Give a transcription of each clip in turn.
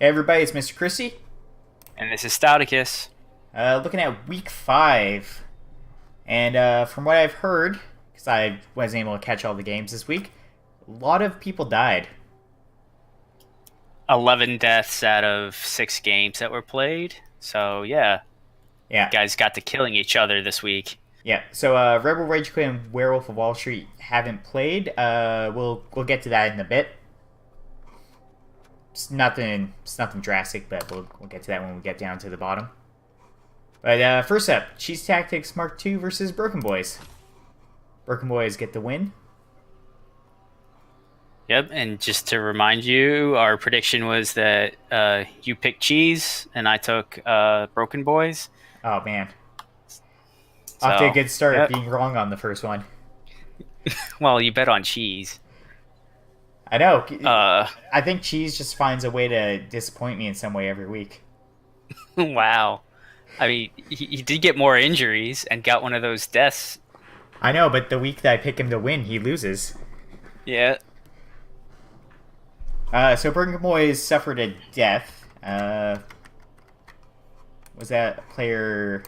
Hey everybody, it's Mr. Christie. And this is Stouticus. Looking at week 5. And from what I've heard, because I wasn't able to catch all the games this week, a lot of people died. 11 deaths out of 6 games that were played. So, yeah, Yeah, guys got to killing each other this week. yeah. So Rebel Rage Quit and Werewolf of Wall Street haven't played. We'll get to that in a bit. It's nothing drastic, but we'll get to that when we get down to the bottom. But first up, Cheese Tactics Mark II versus Broken Boys. Broken Boys get the win. Yep, and just to remind you, our prediction was that you picked Cheese and I took Broken Boys. Oh man, off to a So, good start, yep. being wrong on the first one. Well, you bet on Cheese. I know. Uh, I think Cheese just finds a way to disappoint me in some way every week. wow. I mean, he did get more injuries and got one of those deaths. I know, but the week that I pick him to win, he loses. Yeah. So Broken Boys suffered a death. Was that a player?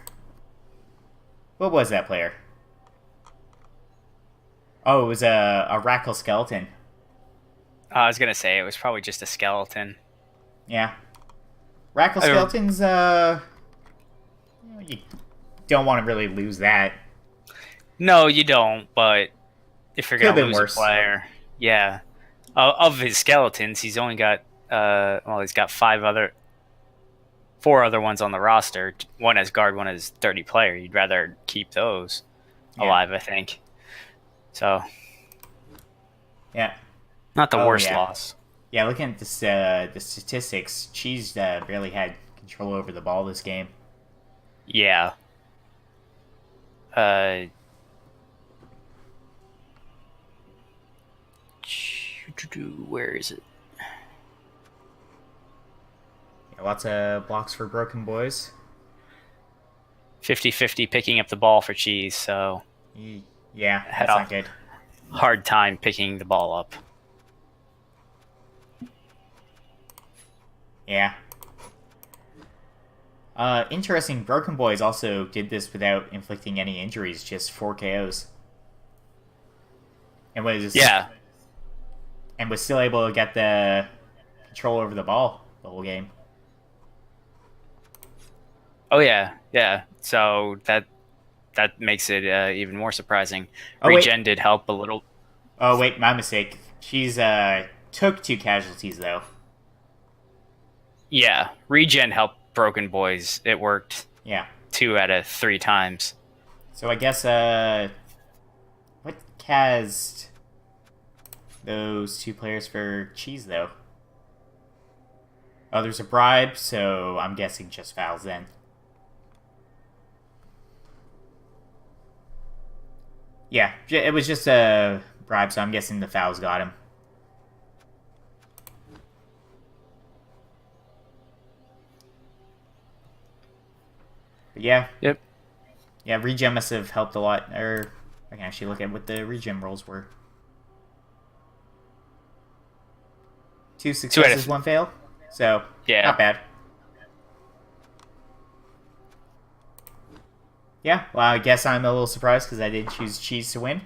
What was that player? Oh, it was a Rackle Skeleton. I was going to say it was probably just a skeleton. Yeah. Rackle I don't- Skeletons, you don't want to really lose that. No, you don't, but if you're Could have gonna been lose a worse. player, yeah. Of his skeletons, he's only got he's got 4 other ones on the roster. One as guard, one as 30 player. You'd rather keep those Yeah. alive, I think. So Yeah. not the Oh, worst yeah. loss. Yeah, looking at this, the statistics, Cheese barely had control over the ball this game. Yeah. Uh, where is it? Yeah, lots of blocks for Broken Boys. 50-50 picking up the ball for Cheese, so Yeah, had that's a not good. hard time picking the ball up. Yeah. Interesting, Broken Boys also did this without inflicting any injuries, just 4 KOs. And Yeah. was still able to get the control over the ball the whole game. Oh yeah, yeah. So that makes it even more surprising. Oh wait, Regen did help a little. oh wait, my mistake. She's took 2 casualties though. Yeah, Regen helped Broken Boys. It worked Yeah. 2 out of 3 times. So I guess what cased those 2 players for Cheese though? Oh, there's a bribe, so I'm guessing just fouls then. Yeah, it was just a bribe, so I'm guessing the fouls got him. But yeah, Yep. yeah, regen must have helped a lot. Or I can actually look at what the regen rolls were. 2 successes, 1 fail. So Yeah. not bad. Yeah, well, I guess I'm a little surprised because I did choose Cheese to win.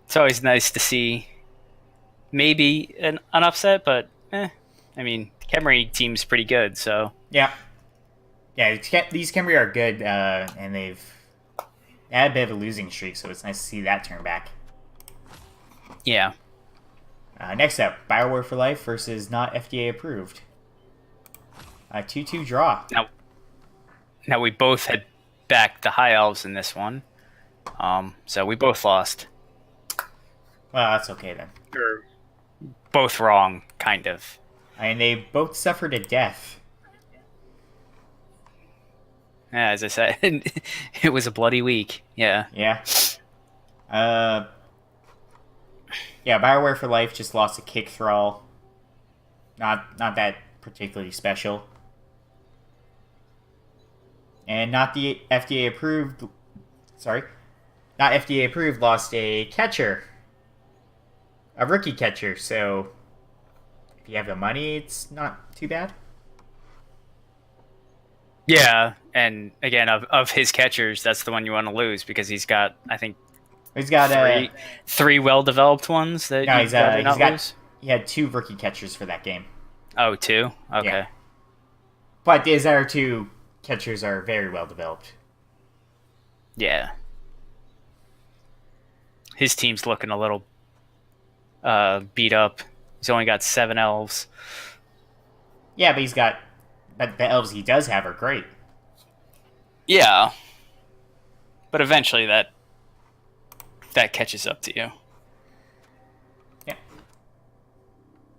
It's always nice to see maybe an upset, but I mean, the Khemri team's pretty good, so Yeah, yeah. These Khemri are good, and they've had a bit of a losing streak, so it's nice to see that turn back. yeah. Next up, Bioware for Life versus not FDA approved. 2-2 draw. Now we both had backed the High Elves in this one, so we both lost. Well, that's okay then. Or both wrong, kind of. And they both suffered a death. Yeah, as I said, it was a bloody week. Yeah. Yeah. Yeah, Bioware for Life just lost a kick thrall. Not that particularly special. And not the FDA approved. Sorry, not FDA approved. Lost a catcher. a rookie catcher, so if you have the money, it's not too bad. Yeah, and again, of his catchers, that's the one you want to lose because he's got, I think, He's got three well developed ones that no, you'd rather not lose. he had 2 rookie catchers for that game. Oh, two? Okay. Yeah. But his other 2 catchers are very well developed. Yeah. His team's looking a little beat up. He's only got 7 elves. Yeah, but the elves he does have are great. Yeah. But eventually that catches up to you. Yeah.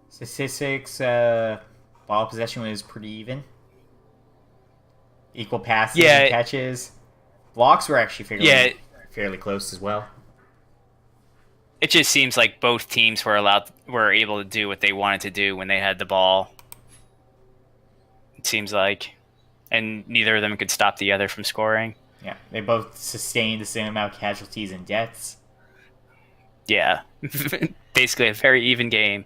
Statistics, ball possession was pretty even. Equal passes and catches. Blocks were actually fairly close as well. It just seems like both teams were able to do what they wanted to do when they had the ball. It seems like, and neither of them could stop the other from scoring. Yeah, they both sustained the same amount of casualties and deaths. Yeah, basically a very even game.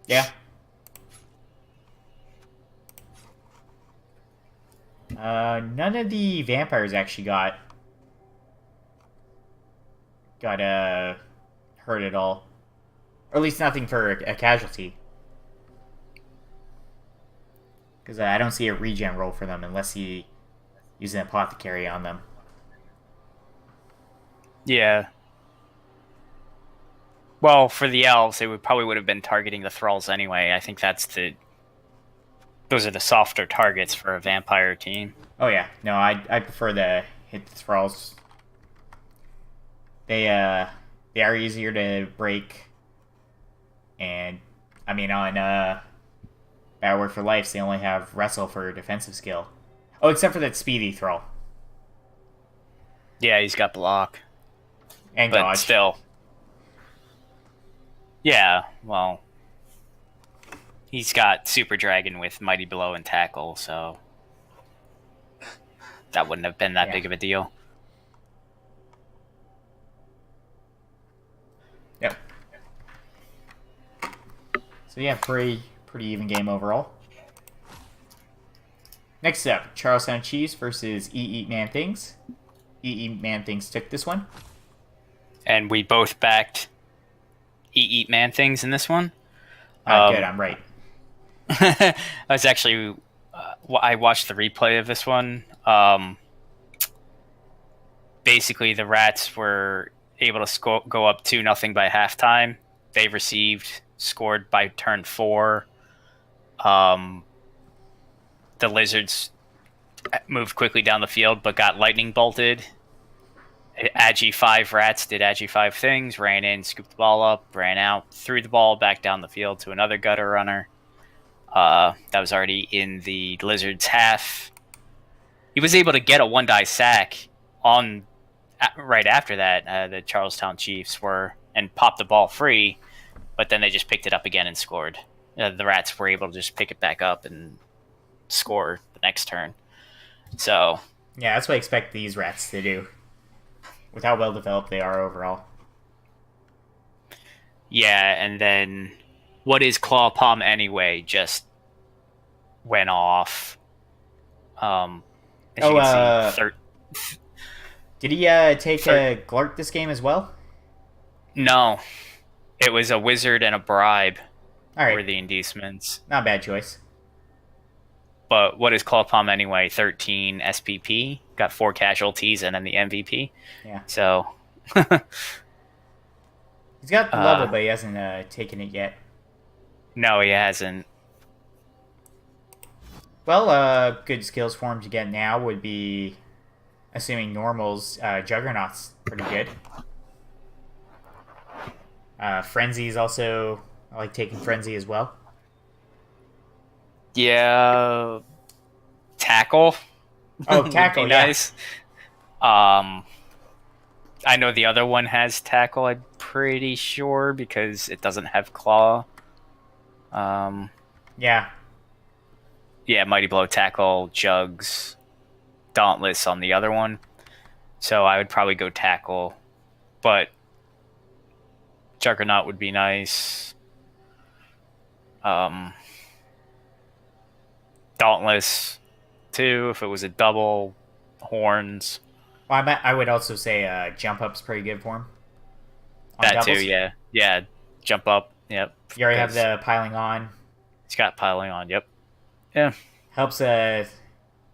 Yeah. None of the vampires actually got hurt at all, or at least nothing for a casualty. Because I don't see a regen roll for them unless he uses an apothecary on them. Yeah. Well, for the elves, they would have been targeting the thralls anyway. I think those are the softer targets for a vampire team. Oh yeah, no, I prefer to hit the thralls. They are easier to break, and I mean on Battle Word for Life they only have wrestle for defensive skill. Oh, except for that speedy thrall. Yeah, he's got block And but dodge. Still. Yeah, well, he's got Super Dragon with Mighty Blow and Tackle, so that wouldn't have been that big of a deal. Yep. So yeah, pretty even game overall. Next up, Charlestown Chiefs versus Eat Man Things. Eat Man Things took this one. And we both backed Eat Man Things in this one. Good, I'm right. I was actually... I watched the replay of this one. Basically, the Rats were able to go up 2-0 by halftime. They scored by turn 4. The Lizards moved quickly down the field, but got lightning bolted. Agi 5 Rats did Agi 5 things, ran in, scooped the ball up, ran out, threw the ball back down the field to another gutter runner. That was already in the Lizards' half. He was able to get a 1-die sack right after that. The Charlestown Chiefs and popped the ball free, but then they just picked it up again and scored. The Rats were able to just pick it back up and score the next turn. So yeah, that's what I expect these Rats to do, with how well developed they are overall. Yeah, and then what is Claw Palm anyway just went off. Did he take a Glart this game as well? No. It was a wizard and a bribe. All right. Were the inducements. Not a bad choice. But what is Claw Palm anyway? 13 SPP. Got 4 casualties and then the MVP. Yeah. So. He's got the level, but he hasn't taken it yet. No, he hasn't. Well, good skills for him to get now would be, assuming normals, Juggernaut's pretty good. Frenzy's also, I like taking Frenzy as well. Yeah. Tackle. Oh, Tackle, yeah. Nice. I know the other one has Tackle, I'm pretty sure, because it doesn't have Claw. Yeah. Yeah, Mighty Blow, Tackle, Jugs, Dauntless on the other one. So I would probably go Tackle. But Juggernaut would be nice. Dauntless, too, if it was a double. Horns. Well, I would also say Jump Up's pretty good for him. On That doubles. too, yeah. Yeah, jump up, yep. You already have the piling on. He's got piling on, yep. Yeah. Helps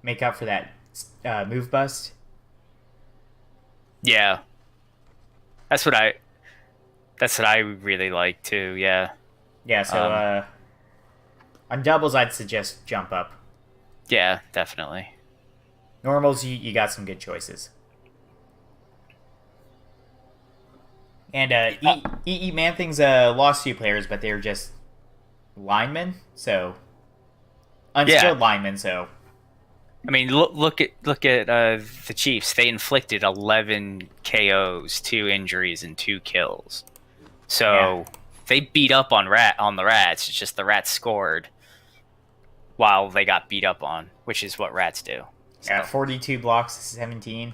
make up for that move bust. Yeah. That's what I really like too, yeah. Yeah, so on doubles I'd suggest Jump Up. Yeah, definitely. Normals, you got some good choices. And EE Man Things lost 2 players, but they were just linemen, so unskilled linemen. So I mean, look at the Chiefs. They inflicted 11 KOs, 2 injuries, and 2 kills. So they beat up on the Rats. It's just the Rats scored while they got beat up on, which is what Rats do. So. Yeah, 42 blocks, 17.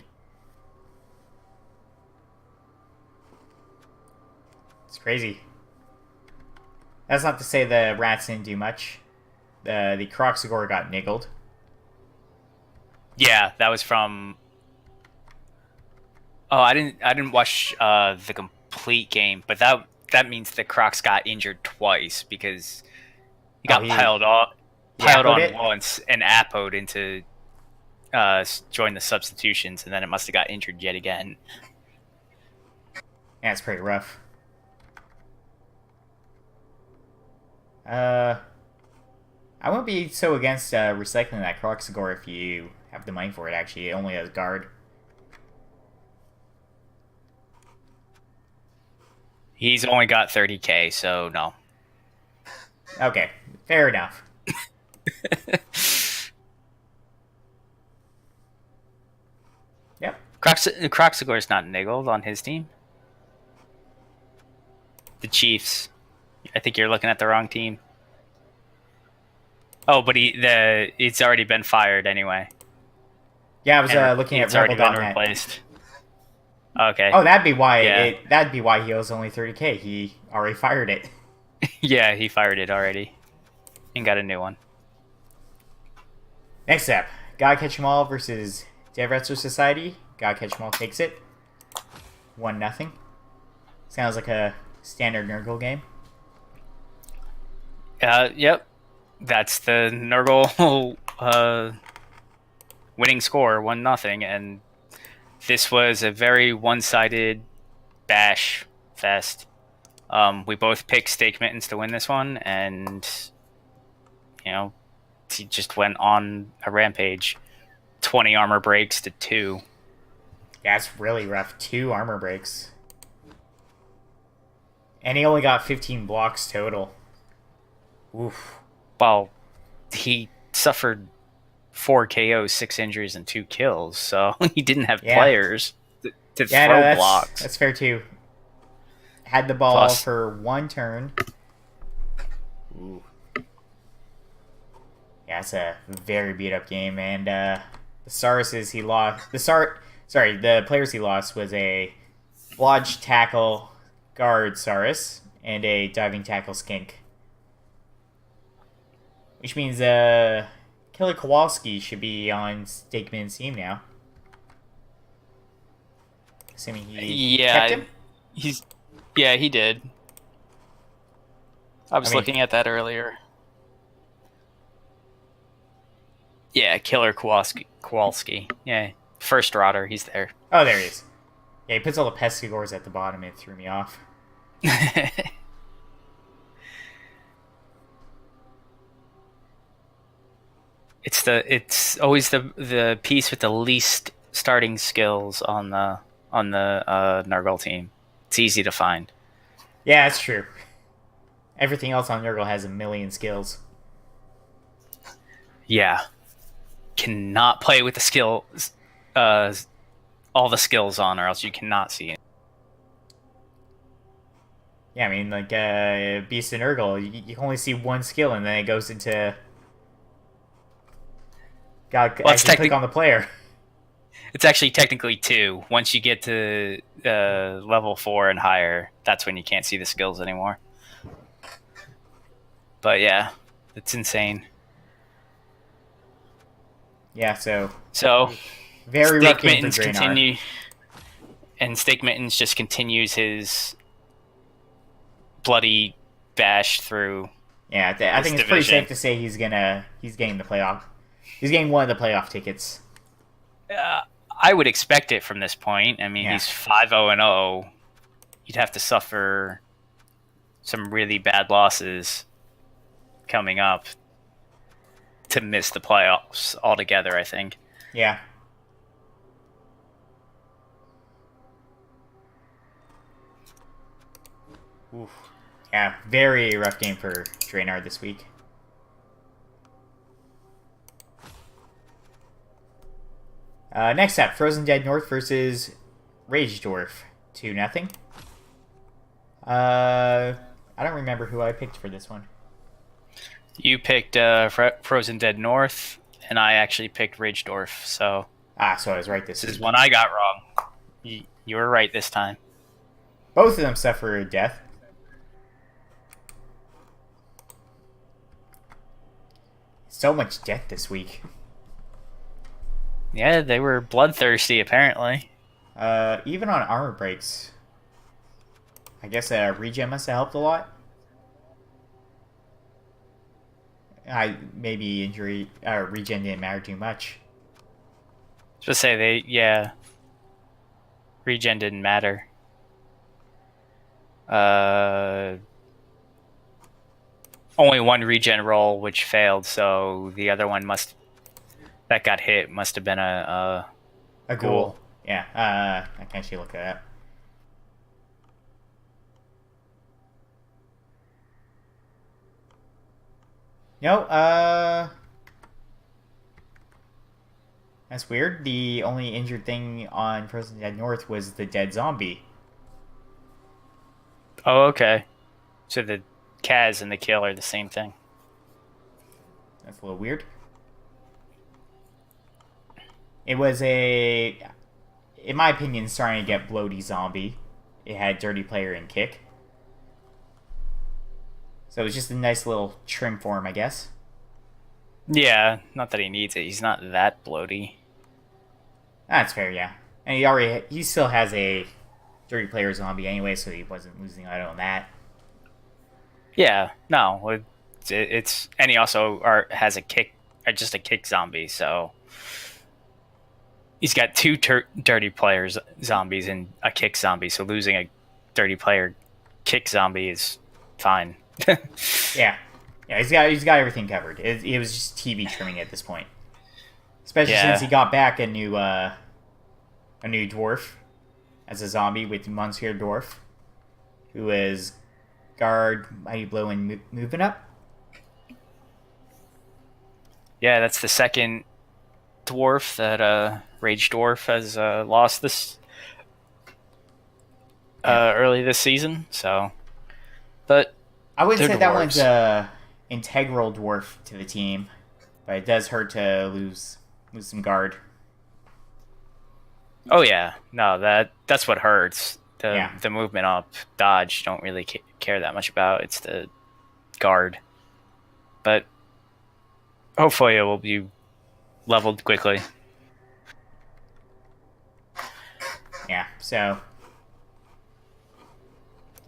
It's crazy. That's not to say the Rats didn't do much. The Croxagore got niggled. Yeah, that was from. Oh, I didn't watch the complete game, but that means the Crocs got injured twice because he got piled on once and appoed into join the substitutions, and then it must have got injured yet again. Yeah, it's pretty rough. I won't be so against recycling that Croxagore if you have the money for it, actually. It only has guard. He's only got 30k, so no. Okay, fair enough. Yep. Croxagore's not niggled on his team. The Chiefs. I think you're looking at the wrong team. Oh, but it's already been fired anyway. Yeah, I was looking at already been Rebel.net. replaced. Okay. Oh, that'd be why. That'd be why he owes only 30k. He already fired it. Yeah, he fired it already, and got a new one. Next up, Gotta Catch 'Em All versus Dev Wrestler Society. Gotta Catch 'Em All takes it. 1-0. Sounds like a standard Nurgle game. Yep. That's the Nurgle winning score, 1-0, and this was a very one-sided bash fest. We both picked Stake Mittens to win this one, and he just went on a rampage. 20 armor breaks to 2. Yeah, it's really rough. 2 armor breaks. And he only got 15 blocks total. Oof. Well, he suffered 4 KOs, 6 injuries, and 2 kills, so he didn't have players to throw blocks. That's fair too. Had the ball for 1 turn. Ooh. Yeah, it's a very beat up game, and the Saruses he lost. The players he lost was a Blodge Tackle Guard Sarus and a Diving Tackle Skink. Which means Killer Kowalski should be on Stakeman's team now. Assuming he kept him? He did. I was looking at that earlier. Yeah, Killer Kowalski. Yeah, first rotter, he's there. Oh, there he is. Yeah, he puts all the Pescagores at the bottom. It threw me off. It's always the piece with the least starting skills on the Nurgle team. It's easy to find. Yeah, that's true. Everything else on Nurgle has a million skills. Yeah, cannot play with the skills, all the skills on, or else you cannot see it. Yeah, I mean, like Beast and Nurgle, you can only see one skill, and then it goes into. Gotta actually click on the player. It's actually technically 2. Once you get to level 4 and higher, that's when you can't see the skills anymore. But yeah, it's insane. Yeah, so So very rough Stake game for Mittens Draenor. continue, and Stake Mittens just continues his bloody bash through Yeah, I this think it's pretty division. safe to say he's getting the playoff. He's getting one of the playoff tickets. I would expect it from this point. I mean, Yeah, he's 5-0-0. You'd have to suffer some really bad losses coming up to miss the playoffs altogether, I think. yeah. Oof. Yeah, very rough game for Draenor this week. Next up, Frozen Dead North versus Rage Dwarf. 2-0. I don't remember who I picked for this one. You picked Frozen Dead North, and I actually picked Ridgedorf, so So I was right this this week. is one I got wrong. You were right this time. Both of them suffer death. So much death this week. Yeah, they were bloodthirsty, apparently. Even on armor breaks. I guess regen must have helped a lot. Maybe injury regen didn't matter too much. Just say regen didn't matter. Only one regen roll, which failed, so the other one that got hit must have been a Ghoul. Yeah, I can actually look at that. No, that's weird. The only injured thing on Frozen Dead North was the dead zombie. Oh, okay. So the Kaz and the kill are the same thing. That's a little weird. It was in my opinion, starting to get bloaty zombie. It had dirty player and kick. So it was just a nice little trim for him, I guess. Yeah, not that he needs it. He's not that bloaty. That's fair, yeah. And he still has a dirty player zombie anyway, so he wasn't losing out on that. Yeah, no, it's and he also has a kick, just a kick zombie. So he's got two dirty players zombies and a kick zombie. So losing a dirty player kick zombie is fine. Yeah, he's got everything covered. It was just TV trimming at this point, especially since he got back a new dwarf as a zombie with Monsieur Dwarf, who is guard, mighty blow, and moving up. Yeah, that's the second dwarf that Rage Dwarf has lost this early this season. So, but I wouldn't say dwarves. that one's a integral dwarf to the team, but it does hurt to lose some guard. Oh yeah, no, that's what hurts. The movement up, dodge, don't really care that much about. It's the guard, but hopefully it will be leveled quickly. Yeah. So,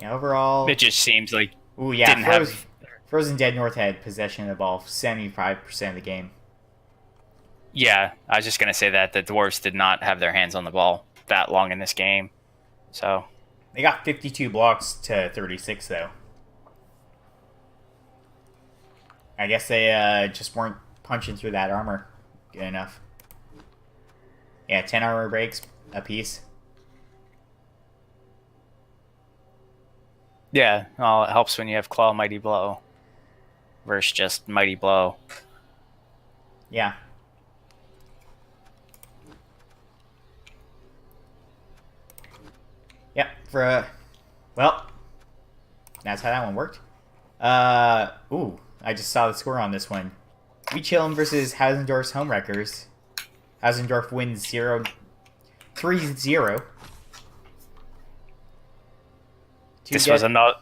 yeah, overall, it just seems like Frozen Dead North had possession of the ball 75% of the game. Yeah, I was just gonna say that the dwarves did not have their hands on the ball that long in this game. So they got 52 blocks to 36, though. I guess they just weren't punching through that armor good enough. Yeah, 10 armor breaks a piece. Yeah, well, it helps when you have Claw Mighty Blow versus just Mighty Blow. Yeah. Yep, well, that's how that one worked. I just saw the score on this one. We Chillin' versus Hausendorf's Homewreckers. Hausendorf wins 0 3-0. This was another.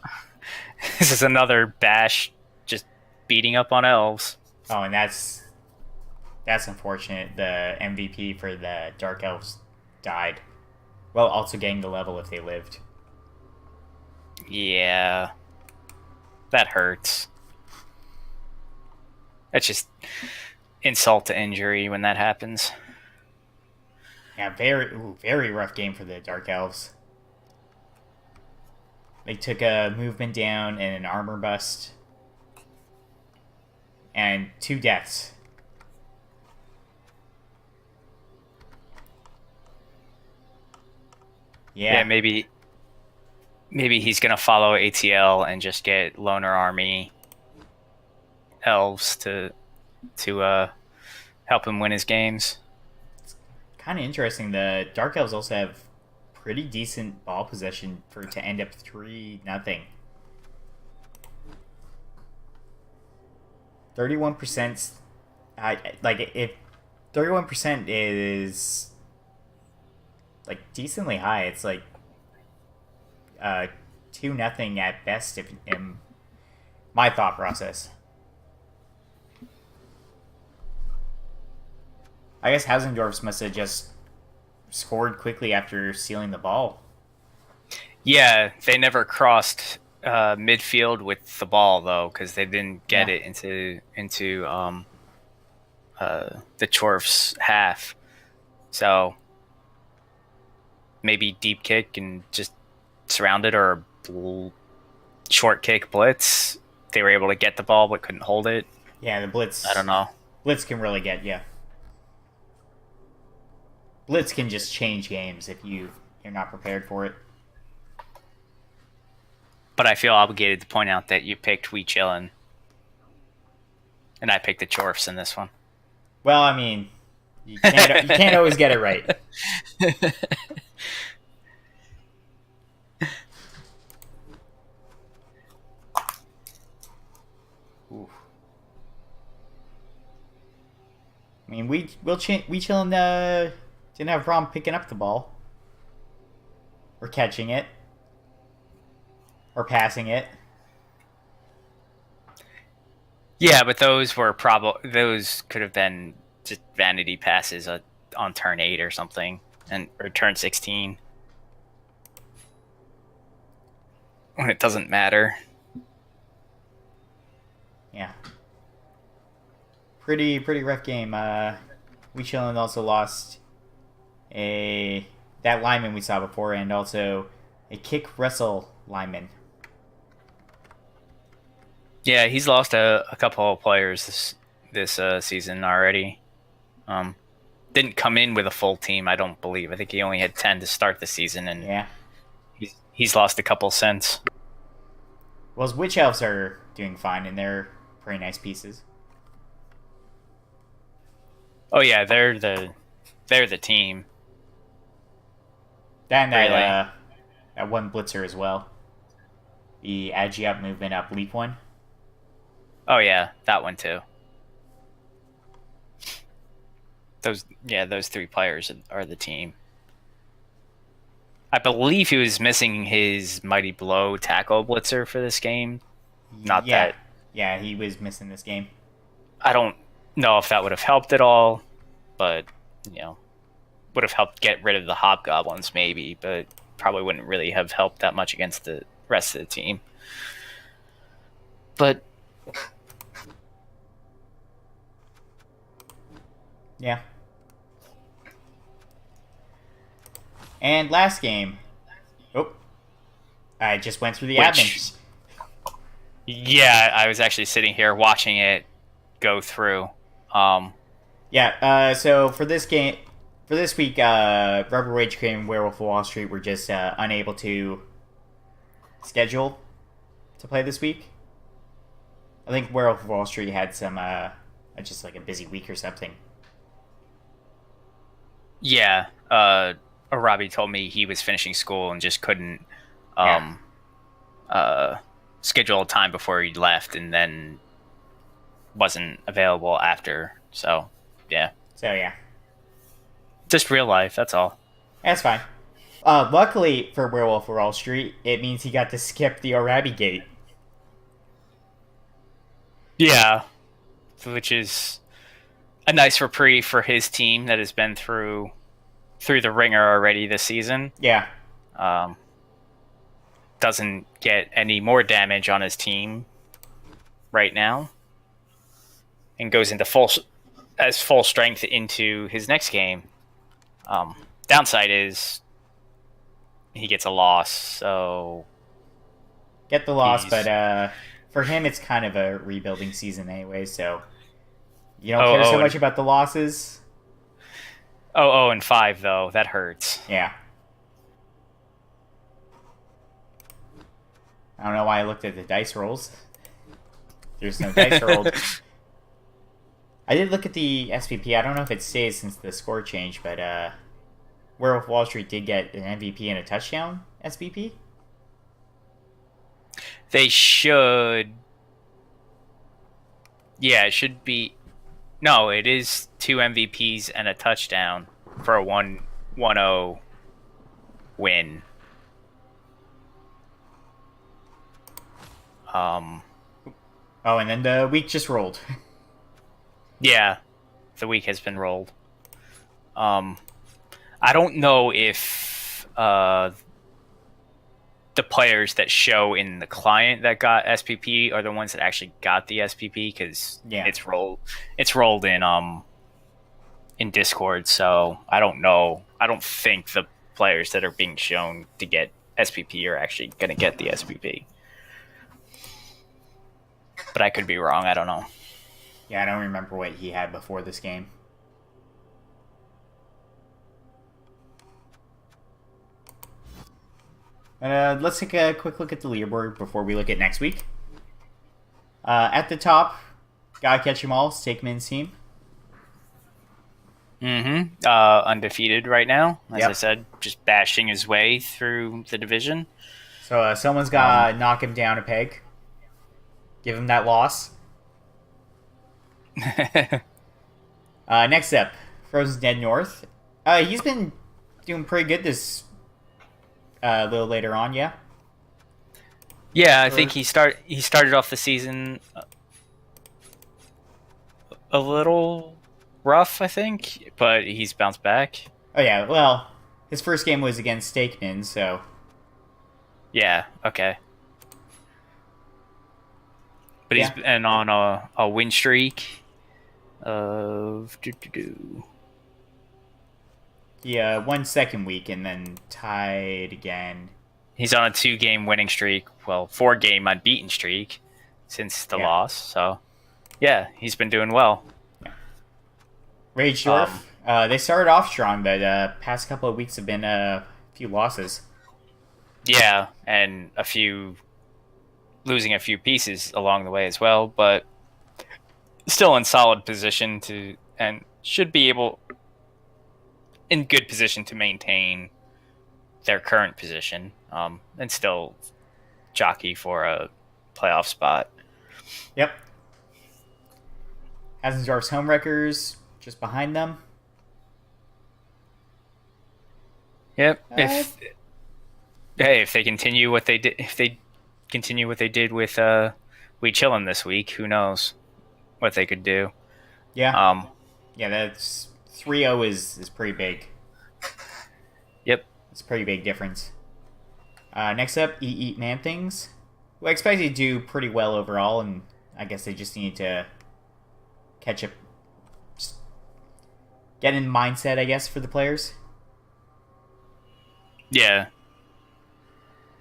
This is another bash, just beating up on elves. Oh, and that's unfortunate. The MVP for the Dark Elves died. Well, also getting the level if they lived. Yeah, that hurts. That's just insult to injury when that happens. Yeah, very rough game for the Dark Elves. They took a movement down and an armor bust. And 2 deaths. Yeah, maybe he's gonna follow ATL and just get loner army elves to help him win his games. It's kind of interesting. The Dark Elves also have pretty decent ball possession to end up 3-0. 31%. Like if 31% is like decently high, it's like 2-0 at best. If in my thought process, I guess Hausendorff's must have just scored quickly after sealing the ball. Yeah, they never crossed midfield with the ball though, because they didn't get it into the Chorf's half. So maybe deep kick and just surround it, or short kick blitz. They were able to get the ball but couldn't hold it. Yeah, the blitz. I don't know. Blitz can really get you. Blitz can just change games if you're not prepared for it. But I feel obligated to point out that you picked Wee Chillin, and I picked the Chorfs in this one. Well, I mean, you can't always get it right. Oof. I mean, we Chillin didn't have a problem picking up the ball, or catching it, or passing it. Yeah, but those could have been just vanity passes on turn 8 or something, or turn 16. When it doesn't matter. Yeah. Pretty rough game. Wee Chillin also lost that lineman we saw before, and also a kick wrestle lineman. Yeah, he's lost a couple of players this season already. Didn't come in with a full team, I don't believe. I think he only had 10 to start the season, and yeah, he's lost a couple since. Well, his Witch Elves are doing fine, and they're pretty nice pieces. Oh yeah, they're the team. And that one blitzer as well. The Agi up movement up leap one. Oh yeah, that one too. Those 3 players are the team. I believe he was missing his Mighty Blow tackle blitzer for this game. Yeah, he was missing this game. I don't know if that would have helped at all, but would have helped get rid of the hobgoblins maybe, but probably wouldn't really have helped that much against the rest of the team. But yeah. And last game. Oh. I just went through the admins. Yeah, I was actually sitting here watching it go through. So for this week, Rubber Rage Cream and Werewolf of Wall Street were just unable to schedule to play this week. I think Werewolf of Wall Street had some just like a busy week or something. Yeah, Robbie told me he was finishing school and just couldn't schedule a time before he left, and then wasn't available after. So yeah. So yeah. Just real life, that's all. That's fine. Luckily for Werewolf of Wall Street, it means he got to skip the Arabi Gate. Yeah, which is a nice reprieve for his team that has been through the ringer already this season. Yeah. Um, doesn't get any more damage on his team right now, and goes into full strength into his next game. Downside is he gets a loss, so Get the loss, but for him, it's kind of a rebuilding season anyway, so you don't care so much about the losses. 0-5 though, that hurts. Yeah. I don't know why I looked at the dice rolls. There's no dice rolled. I did look at the SPP. I don't know if it stays since the score changed, but Werewolf Wall Street did get an MVP and a touchdown SPP. They should. Yeah, it should be. No, it is 2 MVPs and a touchdown for a 1-0 win. Oh, and then the week just rolled. Yeah, the week has been rolled. I don't know if the players that show in the client that got SPP are the ones that actually got the SPP, because it's rolled in Discord. So I don't know. I don't think the players that are being shown to get SPP are actually going to get the SPP. But I could be wrong. I don't know. Yeah, I don't remember what he had before this game. Let's take a quick look at the leaderboard before we look at next week. At the top, gotta catch 'em all, Steakman's team. Undefeated right now. As Yep. I said, just bashing his way through the division. So someone's gotta knock him down a peg. Give him that loss. Next up, Frozen Dead North. He's been doing pretty good this a little later on, yeah. Yeah, I think he started off the season a little rough, I think, but he's bounced back. Oh yeah, well, his first game was against Steakman, so yeah, okay. But he's been on a win streak of Yeah, won second week and then tied again. He's on a 2-game winning streak. Well, 4-game unbeaten streak since the loss. So, yeah, he's been doing well. Yeah. Rage Dwarf. They started off strong, but past couple of weeks have been a few losses. Yeah, and losing a few pieces along the way as well, but still in solid position and should be in good position to maintain their current position, and still jockey for a playoff spot. Yep. Hasensdorf's Homewreckers just behind them. Yep. If they continue what they did with We Chillin' this week, who knows what they could do. Yeah. Yeah, that's 3-0 is pretty big. Yep. It's a pretty big difference. Next up, Eat Man Things, who I expect to do pretty well overall, and I guess they just need to catch up, just get in mindset, I guess, for the players. Yeah.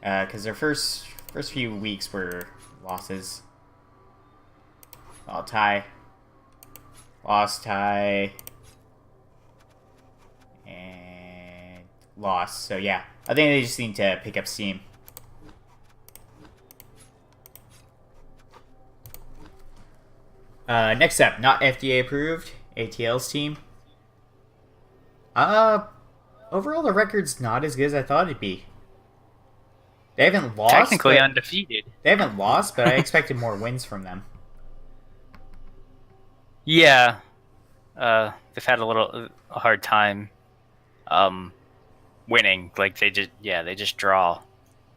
Because their first few weeks were losses. Tie. Loss, tie. And loss. So yeah, I think they just need to pick up steam. Next up, not FDA approved, ATL's team. Overall the record's not as good as I thought it'd be. They haven't lost. Technically undefeated. They haven't lost, but I expected more wins from them. Yeah. They've had a hard time winning. Like they just draw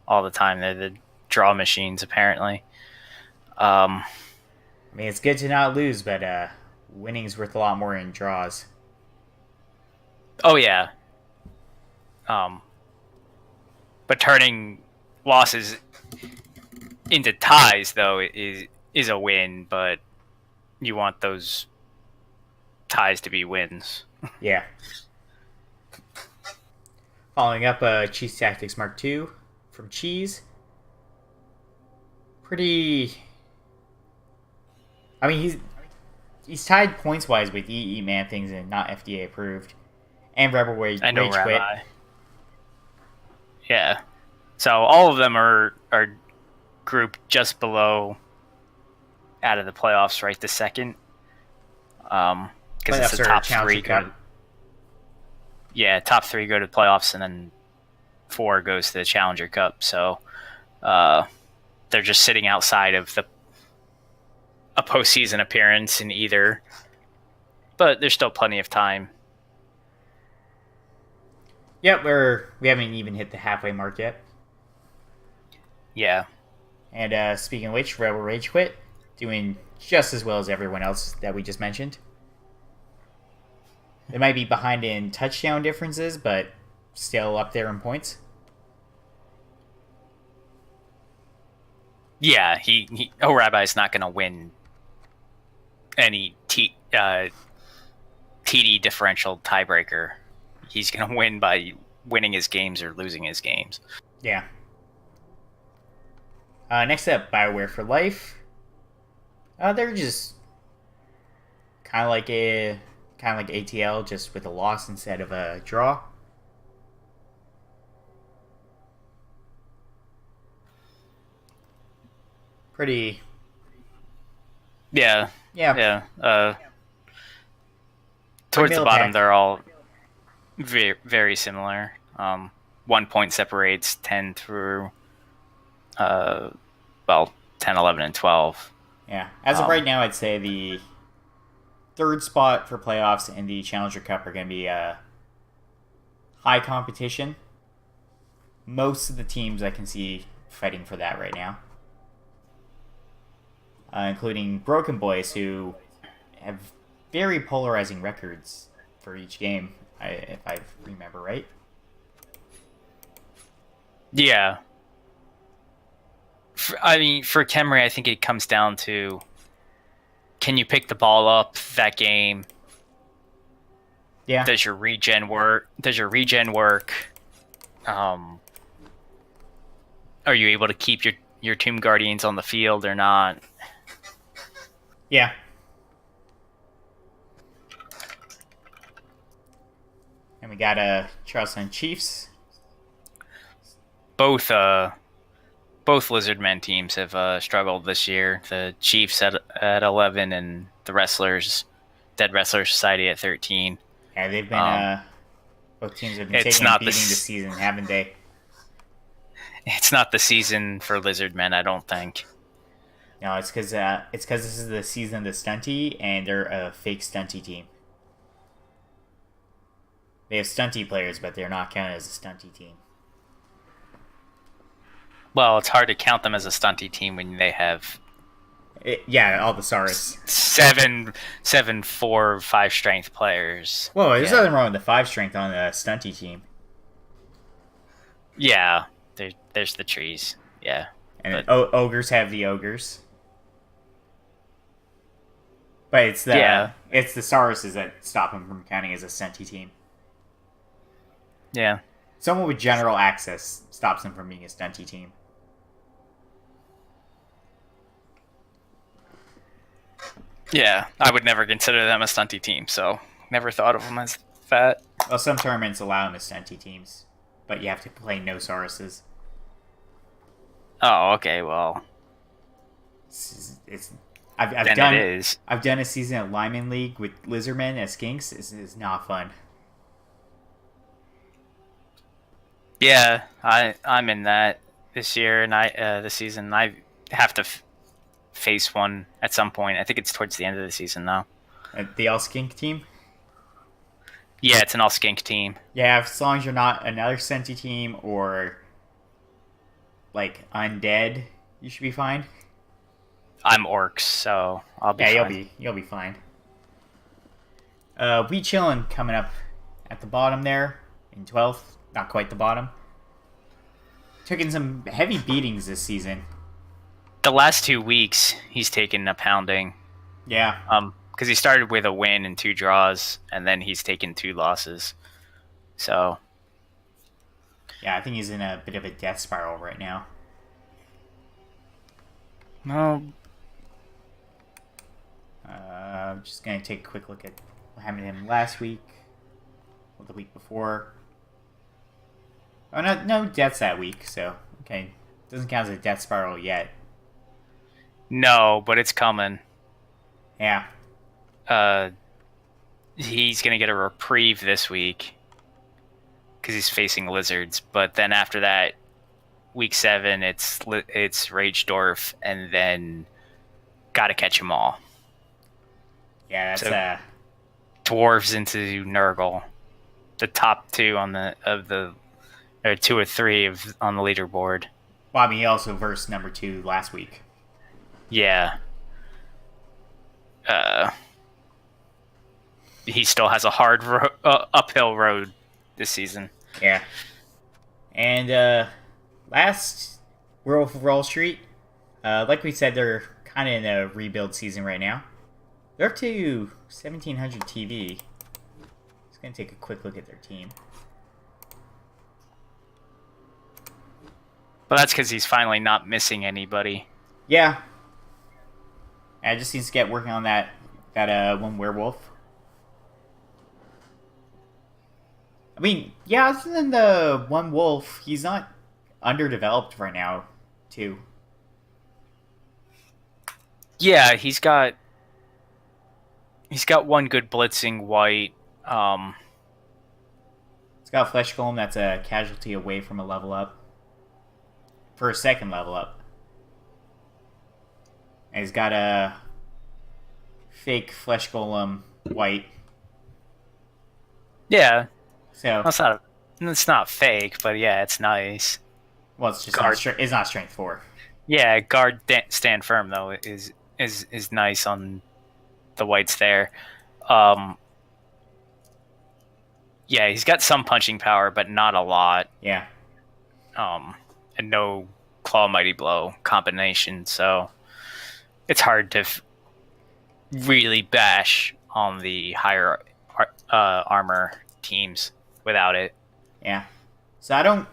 all the time. They're the draw machines apparently. I mean, it's good to not lose, but winning's worth a lot more in draws. Oh yeah. But turning losses into ties though is a win, but you want those ties to be wins. Yeah. Following up, Cheese Tactics Mark II from Cheese. Pretty. I mean, he's tied points wise with EE Man Things and not FDA approved, and Rebel Rage I know Quit. Rabbi. Yeah. So all of them are grouped just below out of the playoffs right this second. Because it's the top three go. Yeah, top three go to the playoffs, and then 4 goes to the Challenger Cup. So they're just sitting outside of a postseason appearance in either. But there's still plenty of time. Yep, we haven't even hit the halfway mark yet. Yeah. And speaking of which, Rebel Rage Quit doing just as well as everyone else that we just mentioned. They might be behind in touchdown differences, but still up there in points. Yeah, Rabbi's not going to win any TD differential tiebreaker. He's going to win by winning his games or losing his games. Yeah. Next up, BioWare for Life. They're just kind of like ATL, just with a loss instead of a draw. Pretty. Yeah. Yeah. Towards the bottom, they're all very, very similar. 1 point separates 10 through, 10, 11, and 12. Yeah. As of right now, I'd say the third spot for playoffs and the Challenger Cup are going to be high competition. Most of the teams I can see fighting for that right now. Including Broken Boys, who have very polarizing records for each game, if I remember right. Yeah. For Khemri, I think it comes down to, can you pick the ball up that game? Yeah. Does your regen work? Are you able to keep your Tomb Guardians on the field or not? Yeah. And we got Charleston Chiefs. Both Lizardmen teams have struggled this year. The Chiefs at 11 and the Dead Wrestler Society at 13. Yeah, they've been both teams have been taking beating this season, haven't they? It's not the season for Lizardmen, I don't think. No, it's because this is the season of the Stunty, and they're a fake Stunty team. They have Stunty players, but they're not counted as a Stunty team. Well, it's hard to count them as a Stunty team when they have all the Saurus. 7, 4, 5 strength players. Whoa, there's nothing wrong with the 5 strength on the Stunty team. Yeah, there's the trees. Yeah. And ogres have the ogres. But it's the Sauruses that stop them from counting as a Stunty team. Yeah. Someone with general access stops them from being a Stunty team. Yeah, I would never consider them a Stunty team, so never thought of them as that. Well, some tournaments allow them as Stunty teams, but you have to play no Sauruses. Oh, okay, well. I've done a season at Lyman League with Lizardmen as Skinks. It's not fun. Yeah, I'm in that this year, and this season I have to face one at some point. I think it's towards the end of the season now. The All Skink team? Yeah, it's an all skink team. Yeah, as long as you're not another Senti team or like undead, you should be fine. I'm orcs, so I'll be Yeah, fine. you'll be fine. We chillin' coming up at the bottom there in 12th, not quite the bottom. Took in some heavy beatings this season. The last 2 weeks, he's taken a pounding. Yeah, Because he started with a win and 2 draws, and then he's taken 2 losses. So yeah, I think he's in a bit of a death spiral right now. no, I'm just gonna take a quick look at what happened to him last week, or the week before. Oh, no deaths that week, so okay, doesn't count as a death spiral yet. no, but it's coming. Yeah, He's gonna get a reprieve this week because he's facing lizards. But then after that, week 7, it's Rage Dwarf, and then gotta catch them all. yeah, that's So dwarves into Nurgle, the top 2 on or 2 or 3 on the leaderboard. Well, I mean, he also versed number 2 last week. Yeah. He still has a hard uphill road this season. Yeah, and last Wolf of Wall Street, like we said, they're kind of in a rebuild season right now. They're up to 1,700 TV. Just gonna take a quick look at their team. But that's because he's finally not missing anybody. Yeah, I just needs to get working on that one werewolf. I mean, yeah, other than the one wolf, he's not underdeveloped right now, too. Yeah, he's got one good blitzing white. He's got a flesh golem that's a casualty away from a level up. For a second level up. And he's got a fake flesh golem white. Yeah, So it's not fake, but yeah, it's nice. well, it's just it's not strength 4. Yeah, guard stand firm though is nice on the whites there. Yeah, he's got some punching power, but not a lot. Yeah. And no claw mighty blow combination, so it's hard to really bash on the higher armor teams without it. Yeah. So I don't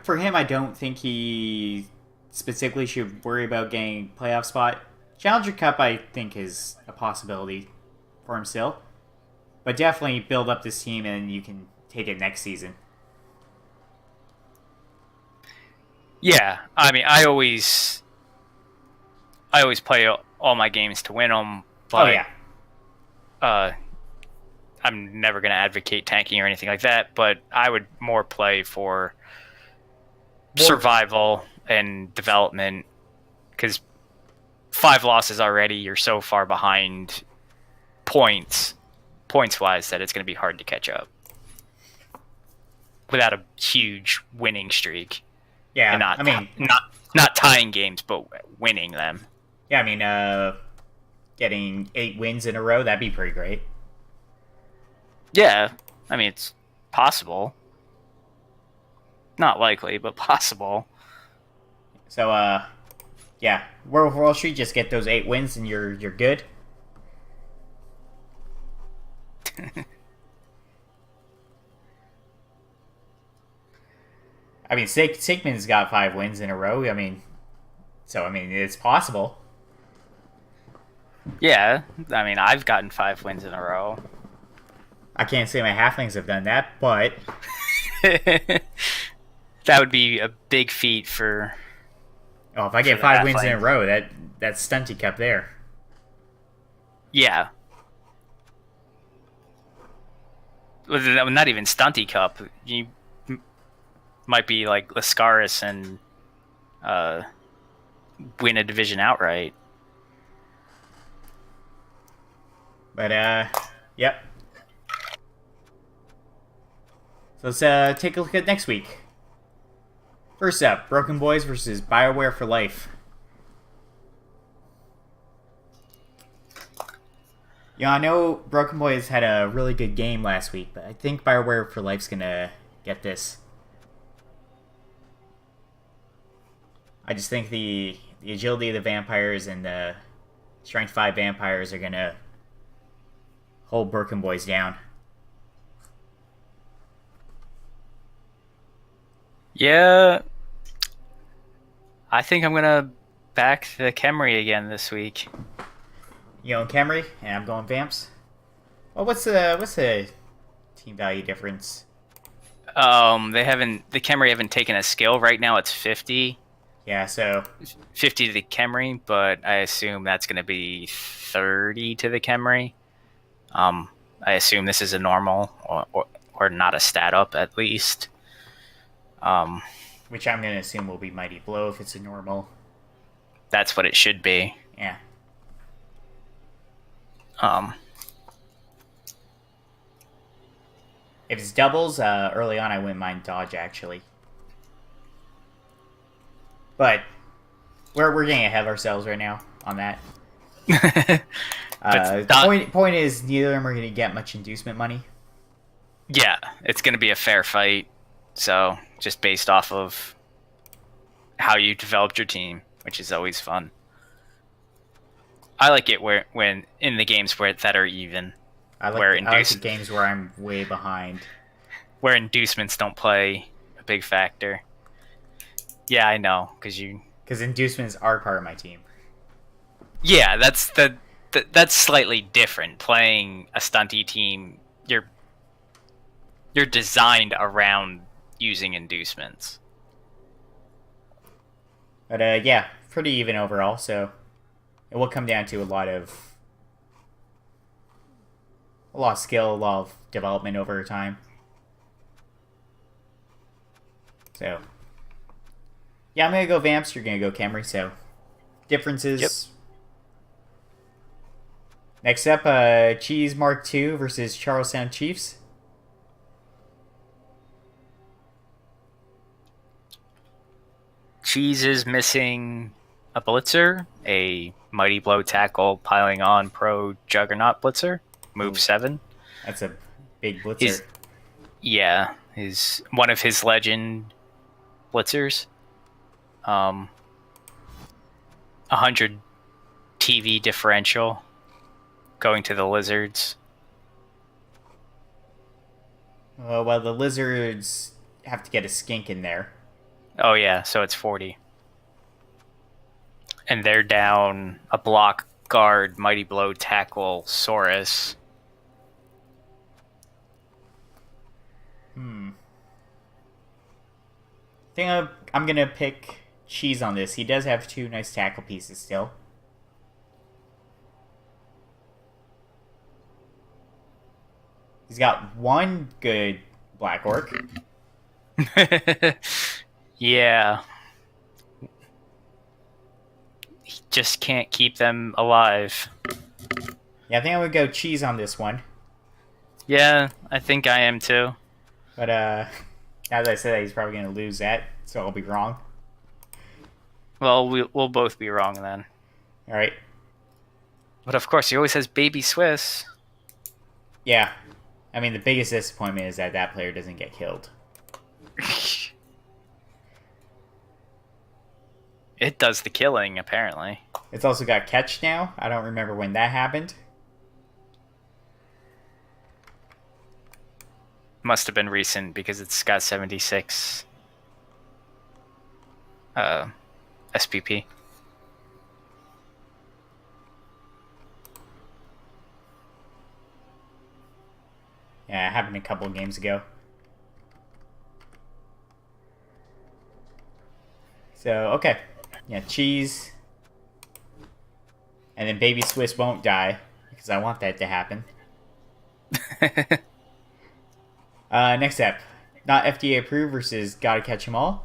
for him I don't think he specifically should worry about getting playoff spot. Challenger Cup I think is a possibility for him still. But definitely build up this team and you can take it next season. Yeah, I mean, I always play all my games to win them, but I'm never going to advocate tanking or anything like that, but I would more play for survival and development, because 5 losses already, you're so far behind points-wise that it's going to be hard to catch up without a huge winning streak. Yeah, and not tying games, but winning them. Yeah, I mean, getting 8 wins in a row, that'd be pretty great. Yeah, I mean, it's possible. Not likely, but possible. So, yeah, World of Wall Street, just get those 8 wins and you're good. I mean, Sigmund's got 5 wins in a row. I mean, it's possible. Yeah, I mean, I've gotten 5 wins in a row. I can't say my halflings have done that, but that would be a big feat for. Oh, if I get 5 wins in a row, that's Stunty Cup there. Yeah. Not even Stunty Cup. You might be like Lascaris and win a division outright. But, yep. So let's take a look at next week. First up, Broken Boys versus BioWare for Life. I know Broken Boys had a really good game last week, but I think BioWare for Life's gonna get this. I just think the agility of the vampires and the strength 5 vampires are gonna hold Broken Boys down. Yeah, I think I'm gonna back the Khemri again this week. You going Camry, and I'm going Vamps. Well, what's the team value difference? The Khemri haven't taken a skill right now. It's 50. Yeah, so 50 to the Khemri, but I assume that's going to be 30 to the Khemri. I assume this is a normal or not a stat up at least. Which I'm going to assume will be Mighty Blow if it's a normal. That's what it should be. Yeah. If it's doubles, early on I wouldn't mind Dodge actually. But we're getting ahead of ourselves right now on that. Point is, neither of them are going to get much inducement money. Yeah, it's going to be a fair fight. So just based off of how you developed your team, which is always fun. I like it when in the games that are even. I like the games where I'm way behind. Where inducements don't play a big factor. Yeah, I know, because inducements are part of my team. Yeah, that's slightly different. Playing a stunty team, you're designed around using inducements. But yeah, pretty even overall. So it will come down to a lot of skill, a lot of development over time. So yeah, I'm gonna go Vamps. You're gonna go Camry. So differences. Yep. Next up, Cheese Mark II versus Charlestown Chiefs. Cheese is missing a blitzer, a Mighty Blow tackle piling on pro Juggernaut blitzer, move 7. That's a big blitzer. He's one of his legend blitzers. 100 TV differential going to the Lizards. Well, the Lizards have to get a skink in there. Oh yeah, so it's 40. And they're down a block guard, Mighty Blow tackle, Saurus. I think I'm gonna pick Cheese on this. He does have 2 nice tackle pieces still. He's got 1 good Black Orc. Yeah. He just can't keep them alive. Yeah, I think I would go Cheese on this one. Yeah, I think I am too. But now that I said that, he's probably going to lose that, so I'll be wrong. Well, we'll both be wrong then. All right. But of course, he always has Baby Swiss. Yeah. I mean, the biggest disappointment is that player doesn't get killed. It does the killing, apparently. It's also got catch now. I don't remember when that happened. Must have been recent because it's got 76 SPP. Yeah, it happened a couple of games ago. So, okay. Yeah, Cheese. And then Baby Swiss won't die, because I want that to happen. Next up. Not FDA approved versus Gotta Catch 'Em All.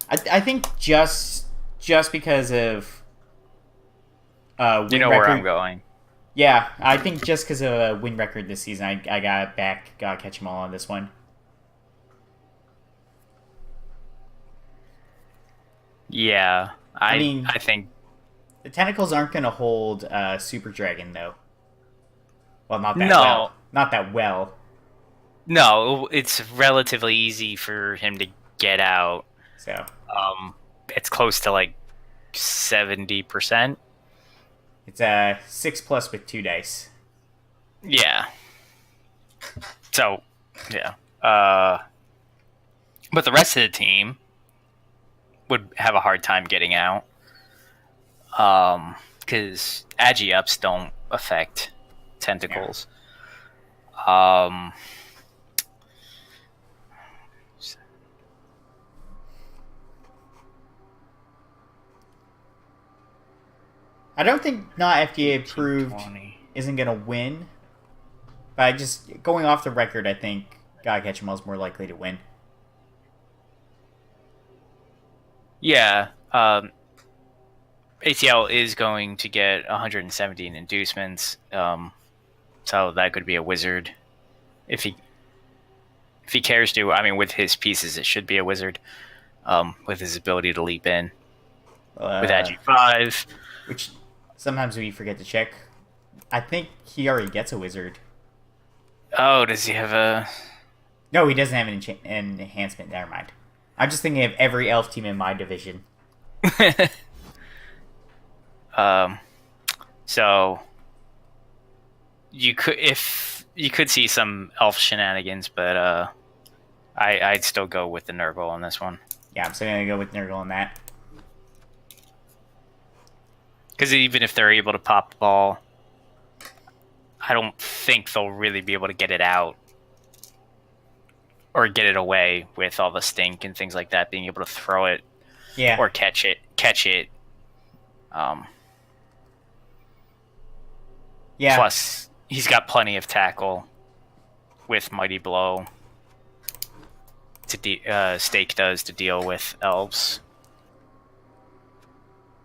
I think just because of you know where I'm going. Yeah, I think just because of a win record this season, I gotta catch them all on this one. Yeah, I I mean, I think the tentacles aren't gonna hold Super Dragon though. Well, not that well. no, Not that well. no, it's relatively easy for him to get out. So It's close to like 70%. it's a 6+ with 2 dice. Yeah. So, yeah. But the rest of the team would have a hard time getting out. Because agi ups don't affect tentacles. Yeah. I don't think not FDA 18, approved 20. isn't gonna win, but I just going off the record, I think Gotta Catch 'Em All is more likely to win. Yeah. ATL is going to get 117 inducements. So that could be a wizard if he cares to. I mean, with his pieces, it should be a wizard. With his ability to leap in with agi 5, which sometimes we forget to check. I think he already gets a wizard. Oh, does he have a? No, he doesn't have an enhancement. Never mind. I'm just thinking of every elf team in my division. So you could see some elf shenanigans, but I'd still go with the Nurgle on this one. Yeah, I'm still gonna go with Nurgle on that. Because even if they're able to pop the ball, I don't think they'll really be able to get it out or get it away with all the stink and things like that. Being able to throw it, yeah, or catch it. Yeah. Plus, he's got plenty of tackle with Mighty Blow. Stake does to deal with elves.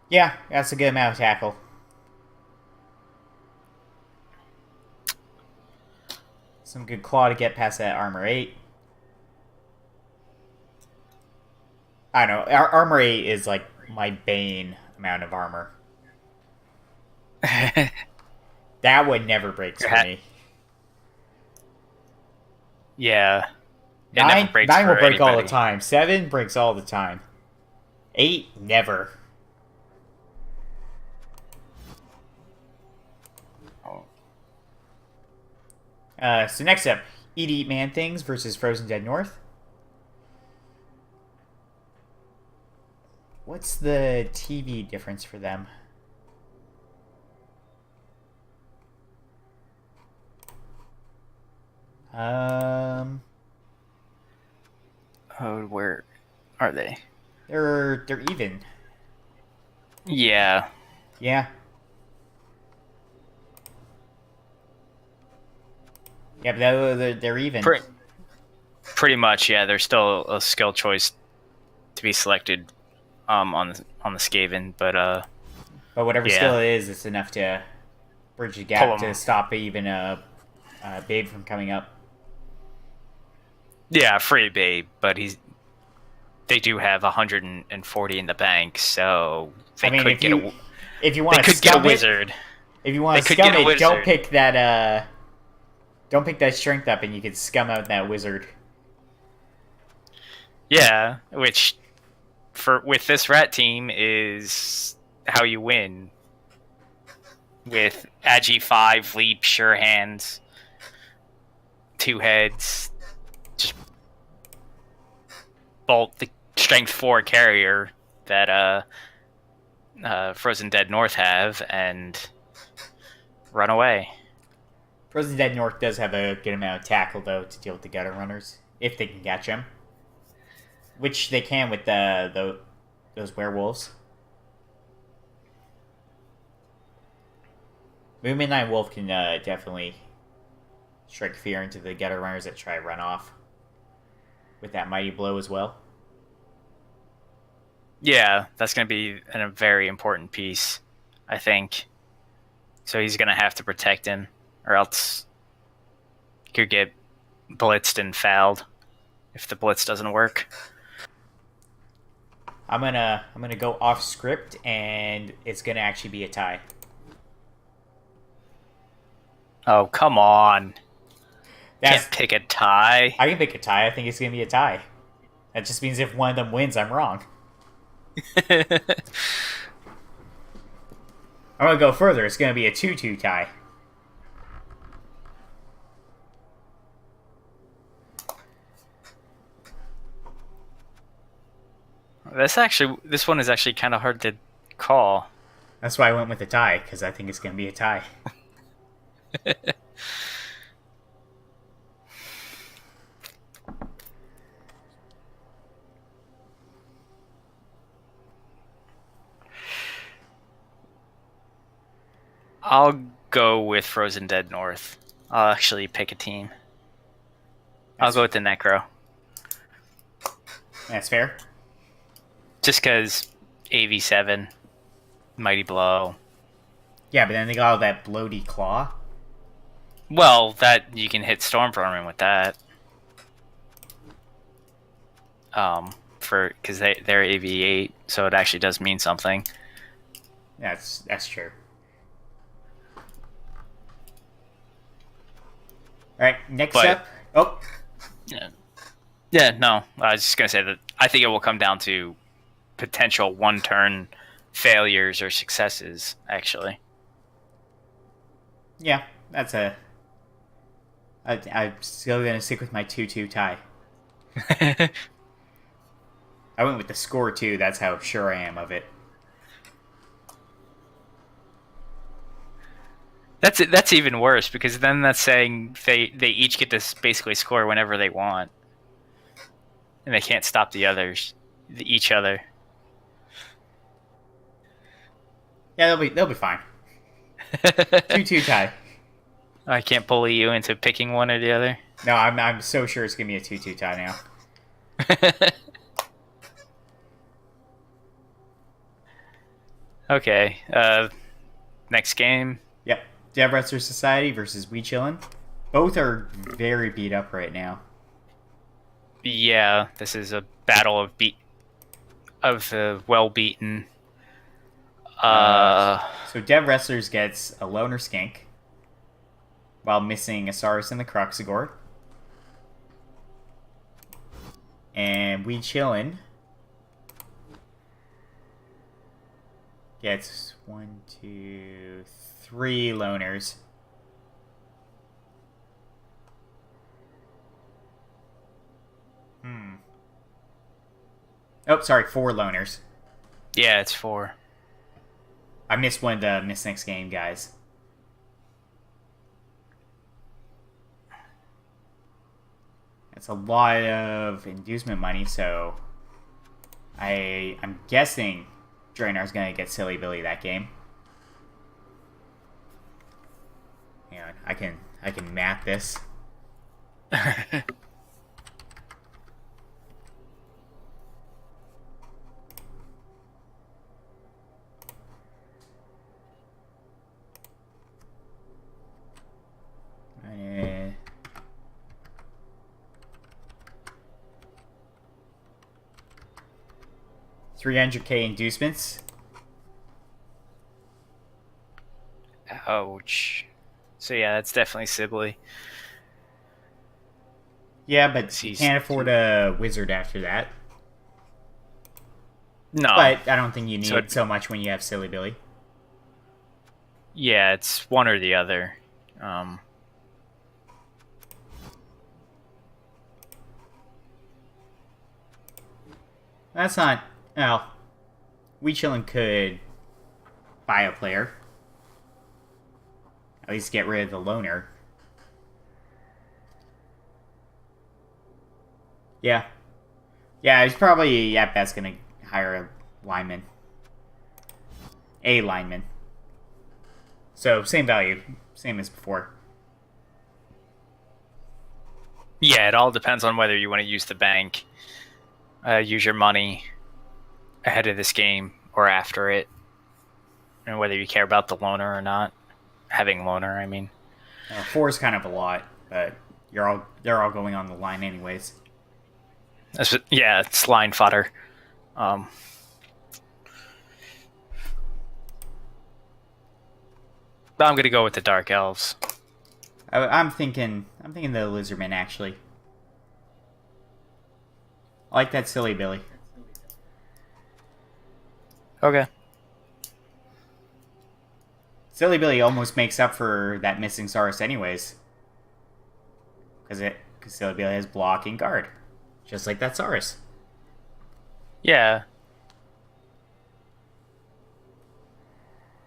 Yeah, that's a good amount of tackle. Some good claw to get past that armor 8. I don't know. Armor 8 is like my bane amount of armor. That one never breaks for me. Yeah. It 9 never breaks 9 will for break all anybody. the time. 7 breaks all the time. 8, never. So next up, Eat Man Things versus Frozen Dead North. What's the TV difference for them? Oh, where are they? They're even. Yeah. Yeah. Yeah, but they're even. Pretty much, yeah. There's still a skill choice to be selected on the Skaven, but whatever yeah. skill it is, it's enough to bridge the gap to stop even a Babe from coming up. Yeah, free Babe, but they do have 140 in the bank, so they could get a if you want to get a wizard. If you want to scum it, don't pick that strength up, and you can scum out that wizard. Yeah, which with this rat team is how you win. With agi 5, leap, sure hands, 2 heads, just bolt the strength 4 carrier that Frozen Dead North have and run away. Frozen Dead North does have a good amount of tackle though to deal with the gutter runners if they can catch them, which they can with those werewolves. Movement 9 Wolf can definitely strike fear into the gutter runners that try to run off with that mighty blow as well. Yeah, that's going to be a very important piece, I think. So he's going to have to protect him, or else he could get blitzed and fouled if the blitz doesn't work. I'm gonna go off script, and it's gonna actually be a tie. Oh, come on. That's Can't pick a tie. I can pick a tie. I think it's gonna be a tie. That just means if one of them wins, I'm wrong. I'm gonna go further. It's gonna be a 2-2 tie. This one is actually kind of hard to call. That's why I went with a tie, because I think it's gonna be a tie. I'll go with Frozen Dead North. I'll actually pick a team. I'll go with the Necro. That's fair. Just because AV7, Mighty Blow. Yeah, but then they got all that bloaty claw. Well, that you can hit Stormvermin with that. Because they're AV8, so it actually does mean something. That's true. All right, next up. Oh, yeah. No, I was just gonna say that I think it will come down to potential one-turn failures or successes. Actually, yeah, that's a. I'm still gonna stick with my 2-2 tie. I went with the score too. That's how sure I am of it. That's even worse because then that's saying they each get to basically score whenever they want, and they can't stop each other. Yeah, they'll be fine. 2-2 tie. I can't bully you into picking one or the other. No, I'm so sure it's gonna be a 2-2 tie now. Okay. Next game. Yep. Dev Wrestler Society versus We Chillin'. Both are very beat up right now. Yeah, this is a battle of the well beaten. So Dev Wrestlers gets a Loner Skink while missing Asaurus and the Cruxigore. And We Chillin' gets 1, 2, 3 loners. Oh, sorry, 4 loners. Yeah, it's 4. I missed one of the Miss Next Game guys. That's a lot of inducement money, so I'm guessing Draenar's gonna get Silly Billy that game. Hang on, I can map this. Uh, 300k inducements. Ouch. So yeah, that's definitely Sibley. Yeah, but you can't afford a wizard after that. No. But I don't think you need it so much when you have Silly Billy. Yeah, it's one or the other. That's not... Well, We Chillin' could buy a player. At least get rid of the loner. Yeah. Yeah, he's probably at best gonna hire a lineman. A lineman. So, same value. Same as before. Yeah, it all depends on whether you want to use the bank, use your money ahead of this game or after it, and whether you care about the loner or not. having loner. I mean, 4 is kind of a lot, but they're all going on the line anyways. yeah, it's line fodder. Um, but I'm gonna go with the dark elves. I'm thinking the lizardmen actually. I like that silly Billy. Okay. Silly Billy almost makes up for that missing Saurus anyways. Because Silly Billy has block and guard. Just like that Saurus. Yeah.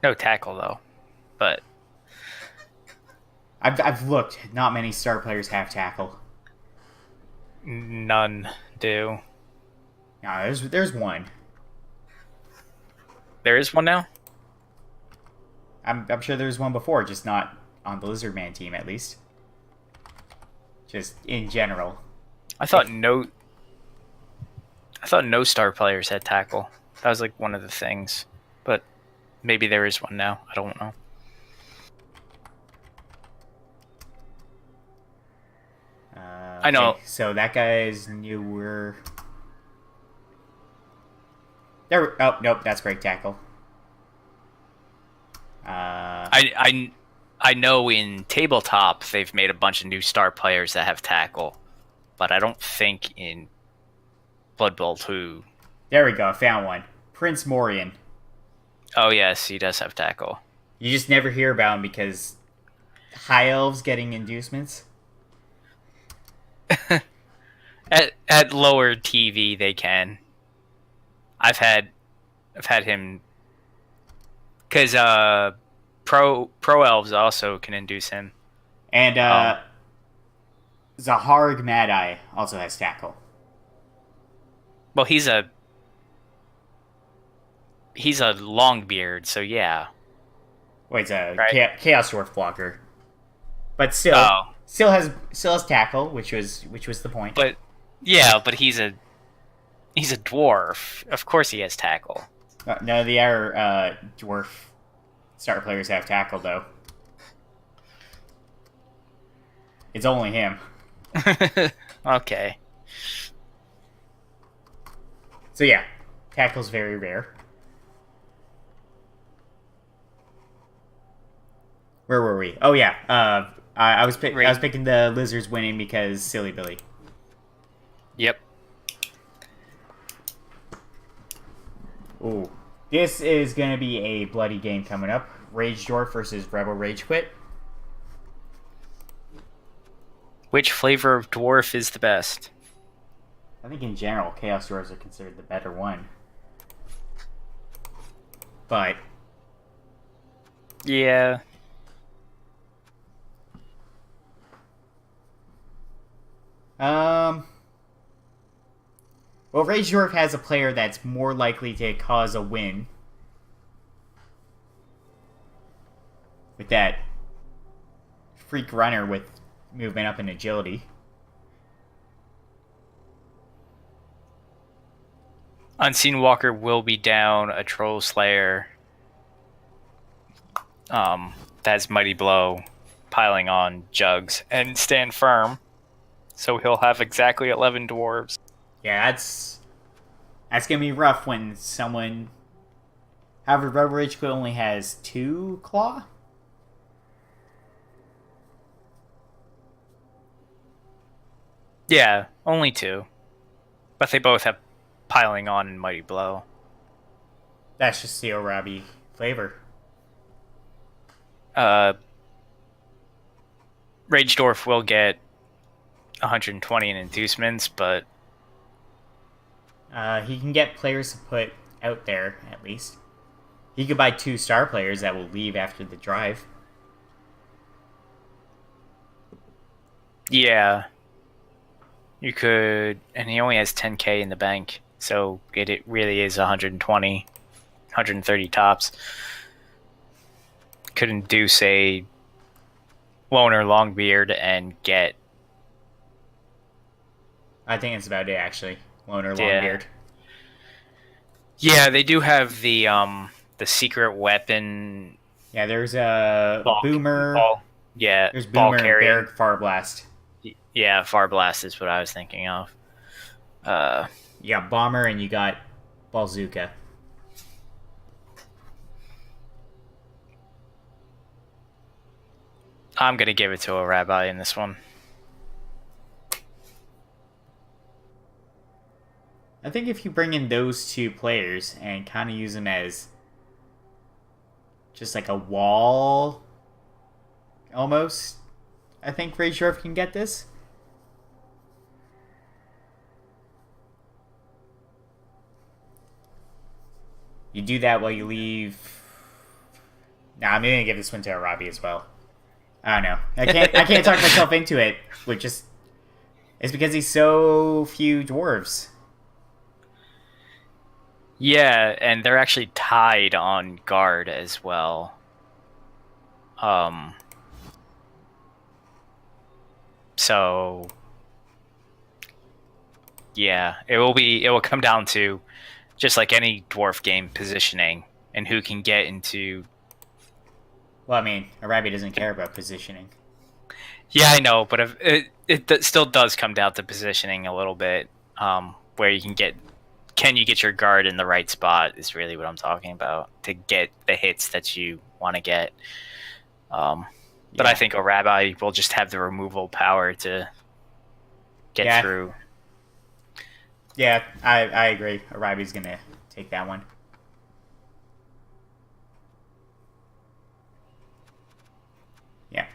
No tackle though, but I've looked. Not many star players have tackle. none do. No, there's one. There is one now. I'm sure there was one before, just not on the Lizardman team at least. Just in general. I thought no star players had tackle. That was like one of the things, but maybe there is one now. I don't know. I know. Okay, so that guy's newer. There. Oh nope, that's break tackle. I know in tabletop they've made a bunch of new star players that have tackle, but I don't think in Blood Bowl 2. There we go. I found one. Prince Morian. Oh yes, he does have tackle. You just never hear about him because high elves getting inducements. At lower TV they can. I've had him because pro elves also can induce him. And Zaharg Mad Eye also has tackle. Well, he's a long beard, so yeah. Wait, it's a Right. Chaos Dwarf blocker, but still has tackle, which was the point. But yeah, but he's a dwarf. Of course he has tackle. None of the other dwarf star players have tackle though. It's only him. Okay. So yeah, tackle's very rare. Where were we? Oh yeah, I was picking the lizards winning because Silly Billy. Yep. Ooh, this is gonna be a bloody game coming up. Rage Dwarf versus Rebel Rage Quit. Which flavor of dwarf is the best? I think in general, Chaos Dwarves are considered the better one. But Yeah. well, Rage Dwarf has a player that's more likely to cause a win with that freak runner with movement up and agility. Unseen Walker will be down a Troll Slayer. That's Mighty Blow piling on Jugs and stand firm. So he'll have exactly 11 dwarves. Yeah, that's gonna be rough when someone. However, Rebel Rage Quit only has 2 claw. Yeah, only 2. But they both have piling on and Mighty Blow. That's just Steel Robbie flavor. Rage Dwarf will get 120 in inducements, but He can get players to put out there, at least. He could buy 2 star players that will leave after the drive. yeah. You could, and he only has 10k in the bank, so it really is 120, 130 tops. Could induce a loner Longbeard and get. I think it's about it, actually. Loner Longbeard. Yeah, they do have the secret weapon Yeah, there's a Ball, Boomer. ball, yeah, There's ball Boomer and carrying. Barrack Farblast. Yeah, Far Blast is what I was thinking of. Uh, You got Bomber and you got Balzuka. I'm gonna give it to a Rabbi in this one. I think if you bring in those two players and kind of use them as just like a wall, almost, I think Razorf can get this. You do that while you leave. Nah, I'm gonna give this one to Arabi as well. I don't know. I can't talk myself into it, which is it's because he's so few dwarves. Yeah, and they're actually tied on guard as well. So yeah, it will come down to just like any dwarf game positioning and who can get into. Well, I mean, Arabi doesn't care about positioning. Yeah, I know, but if it still does come down to positioning a little bit, where you can you get your guard in the right spot is really what I'm talking about to get the hits that you want to get. But I think a Rabbi will just have the removal power to get through. Yeah, I agree. Arabi's gonna take that one. Yeah.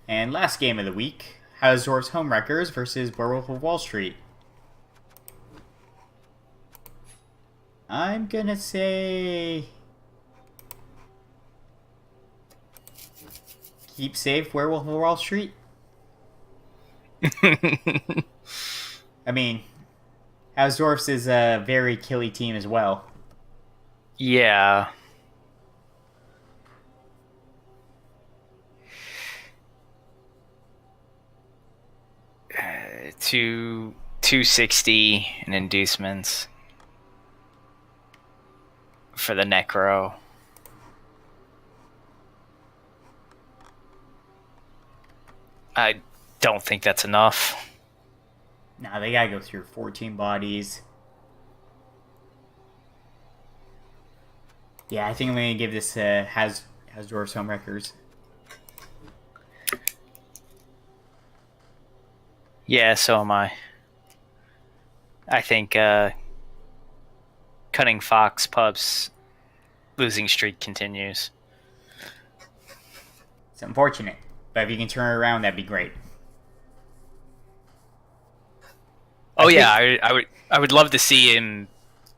And last game of the week, Hausdorff's Homewreckers versus Werewolf of Wall Street. I'm gonna say keep safe, Werewolf of Wall Street. I mean, Hausdorff's is a very killy team as well. Yeah. To 260 in inducements for the Necro. I don't think that's enough. Nah, they gotta go through 14 bodies. Yeah, I think I'm gonna give this Hausdorff's Homewreckers. Yeah, so am I. I think Cutting Fox Pub's losing streak continues. It's unfortunate, but if you can turn it around, that'd be great. Oh I would love to see him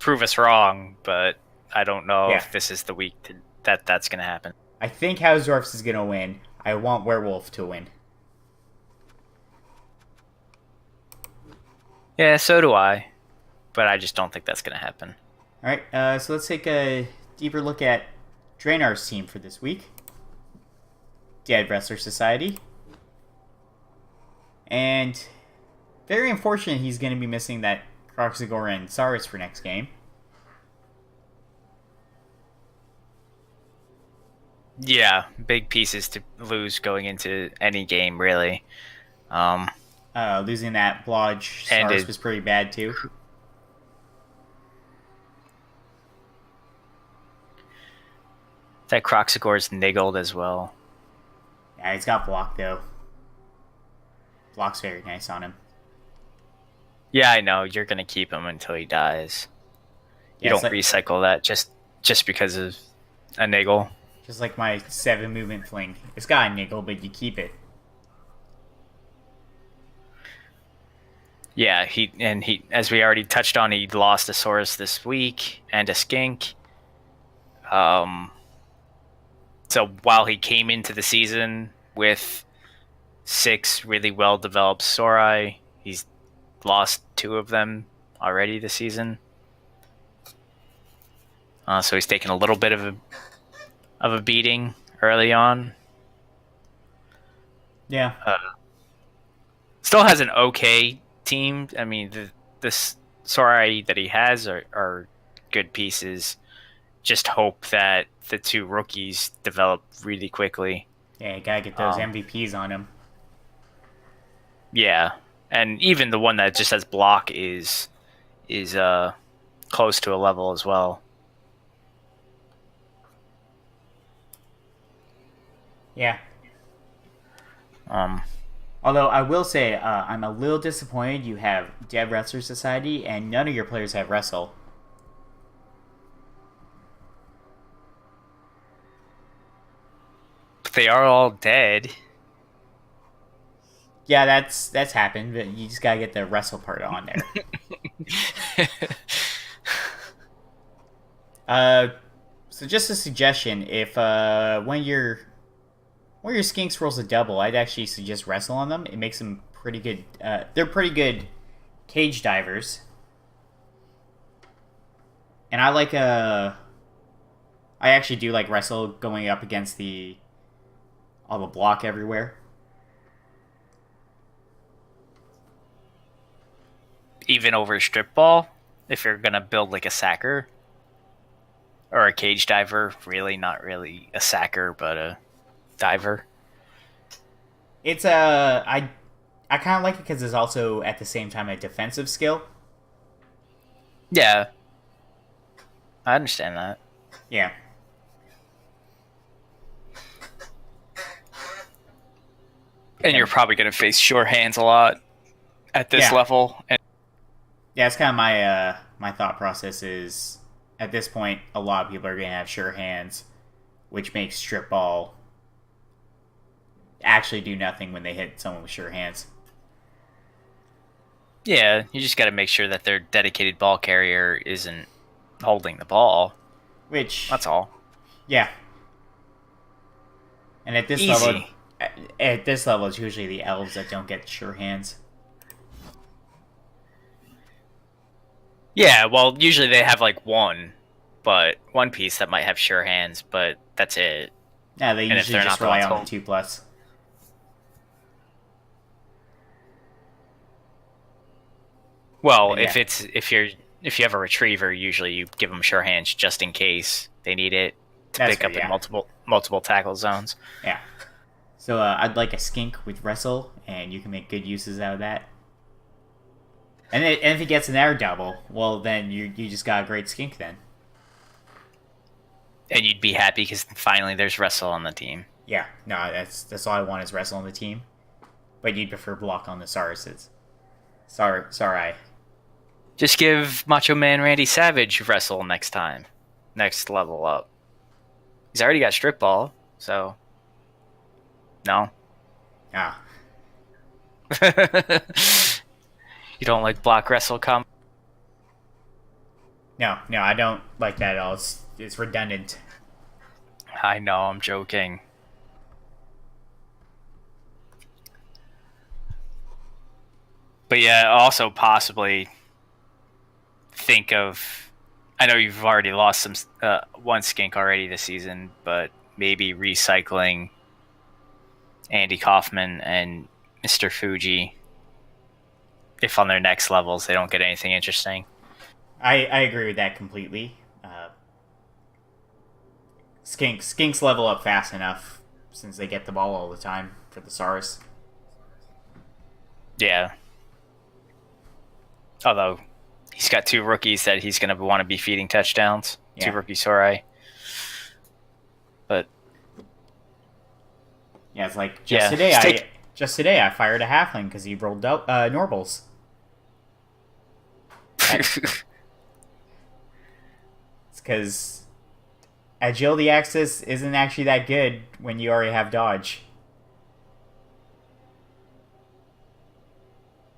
prove us wrong, but I don't know if this is the week that's going to happen. I think Hausdorff's is gonna win. I want Werewolf to win. Yeah, so do I, but I just don't think that's going to happen. All right, so let's take a deeper look at Draenar's team for this week. Dead Wrestler Society. And very unfortunate he's going to be missing that Croxagora and Saurus for next game. Yeah, big pieces to lose going into any game, really. Losing that Blodge Saurus was pretty bad, too. That Croxagor's niggled as well. Yeah, he's got block, though. Block's very nice on him. Yeah, I know. You're going to keep him until he dies. You don't recycle that just because of a niggle. Just like my 7 movement fling. It's got a niggle, but you keep it. Yeah, he as we already touched on, he lost a Saurus this week and a Skink. So while he came into the season with 6 really well developed Saurai, he's lost 2 of them already this season. So he's taken a little bit of a beating early on. Yeah. Still has an okay team. I mean, the Saurai that he has are good pieces. just hope that the two rookies develop really quickly. Yeah, you gotta get those Um, MVPs on him. yeah, and even the one that just has block is close to a level as well. Yeah. Um, Although I will say, I'm a little disappointed you have Dead Wrestler Society and none of your players have Wrestle. but they are all dead. Yeah, that's happened, but you just gotta get the Wrestle part on there. Uh, so just a suggestion: if one of your skinks rolls a double, I'd actually suggest Wrestle on them. It makes them pretty good. They're pretty good cage divers, and I actually do like Wrestle going up against the all the block everywhere. Even over strip ball, if you're gonna build like a sacker or a cage diver, really not really a sacker, but a diver. It's I kind of like it because it's also at the same time a defensive skill. Yeah, I understand that. Yeah, And yeah, you're probably gonna face sure hands a lot at this yeah. level. And Yeah, it's kind of my thought process is at this point a lot of people are gonna have sure hands, which makes strip ball actually do nothing when they hit someone with sure hands. yeah, you just gotta make sure that their dedicated ball carrier isn't holding the ball. Which That's all. yeah, and Easy. at this level, it's usually the elves that don't get sure hands. Yeah, well, usually they have like one piece that might have sure hands, but that's it. Yeah, they And if usually they're just not the rely ones on the holding, 2+. well, But yeah, if you have a retriever, usually you give them sure hands just in case they need it to that's pick fair. up in Yeah, multiple tackle zones. yeah. So I'd like a skink with wrestle, and you can make good uses out of that. And if he gets an air double, well, then you just got a great skink then. And you'd be happy because finally there's wrestle on the team. Yeah, no, that's all I want is wrestle on the team. But you'd prefer block on the Sauruses. Sorry. Just give Macho Man Randy Savage wrestle next level up. He's already got strip ball, so no. Ah, You don't like block wrestle comp? no, I don't like that at all. It's redundant. I know, I'm joking. But yeah, also possibly think of. I know you've already lost some one skink already this season, but maybe recycling Andy Kaufman and Mr. Fuji if on their next levels they don't get anything interesting. I agree with that completely. Skinks level up fast enough since they get the ball all the time for the Saurus. Yeah. Although he's got two rookies that he's going to want to be feeding touchdowns. Yeah. Two rookie Sorai. But Yeah, it's like yeah, just today I fired a halfling because he rolled out Norbles. It's because agility access isn't actually that good when you already have dodge.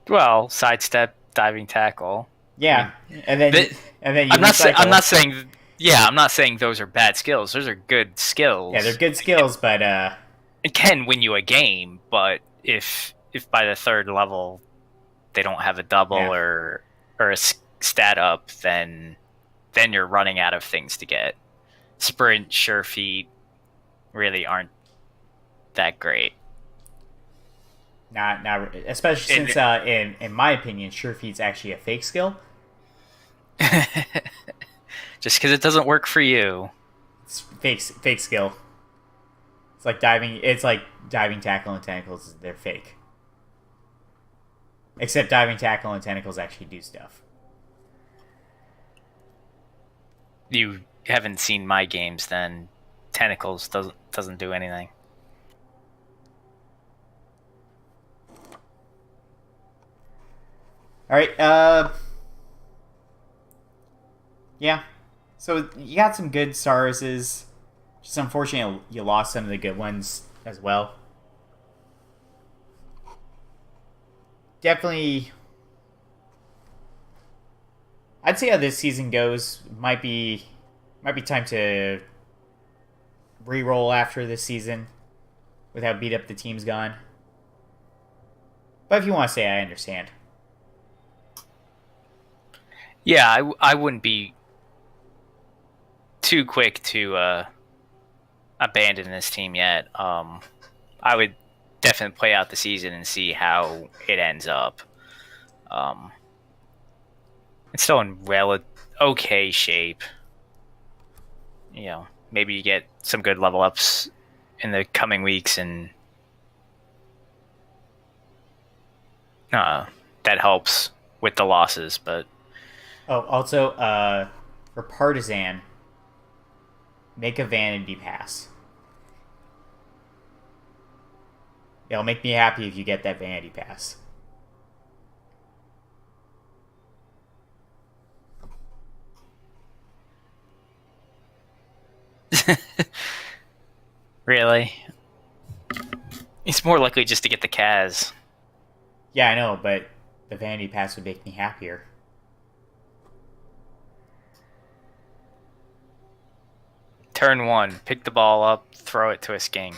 well, sidestep, diving tackle. Yeah, and then The- you recycle. I'm not saying. Yeah, I'm not saying those are bad skills. Those are good skills. Yeah, they're good skills, but It can win you a game, but if by the third level they don't have a double Yeah. or a stat up, then you're running out of things to get. Sprint, sure feet really aren't that great. not especially And- since in my opinion, sure feet's actually a fake skill. Just because it doesn't work for you. It's fake skill. It's like diving. It's like diving, tackle, and tentacles. They're fake. Except diving, tackle, and tentacles actually do stuff. You haven't seen my games, then tentacles doesn't do anything. All right. Yeah. So you got some good Sauruses. Just unfortunate you lost some of the good ones as well. Definitely, I'd say how this season goes might be time to re-roll after this season with how beat up the team's gone. But if you want to say, I understand. Yeah, I wouldn't be too quick to abandon this team yet. I would definitely play out the season and see how it ends up. It's still in okay shape. You know, maybe you get some good level ups in the coming weeks, and that helps with the losses. But Oh, also, for Partisan, make a vanity pass. It'll make me happy if you get that vanity pass. really, it's more likely just to get the Kaz. Yeah, I know, but the vanity pass would make me happier. Turn 1, pick the ball up, throw it to a skink.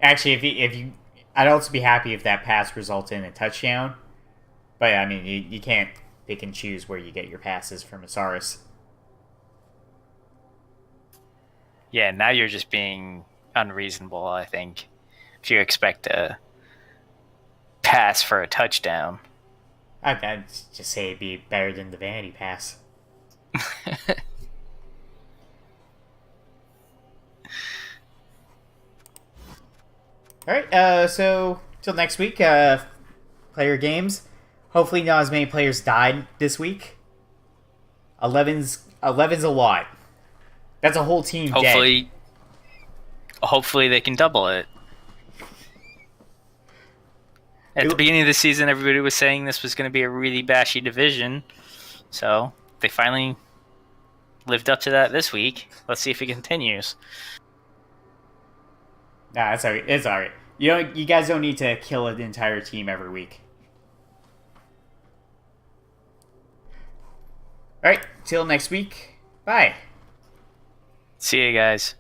Actually, if you, I'd also be happy if that pass resulted in a touchdown. But I mean, you can't pick and choose where you get your passes from Asaurus. Yeah, now you're just being unreasonable, I think. If you expect a pass for a touchdown. I'd just say it'd be better than the vanity pass. All right, so till next week, player games. Hopefully, not as many players died this week. 11's a lot. That's a whole team dead. Hopefully they can double it. At the beginning of the season, everybody was saying this was going to be a really bashy division. So they finally lived up to that this week. Let's see if it continues. Nah, it's alright. It's alright. You guys don't need to kill an entire team every week. Alright, till next week. Bye. See you guys.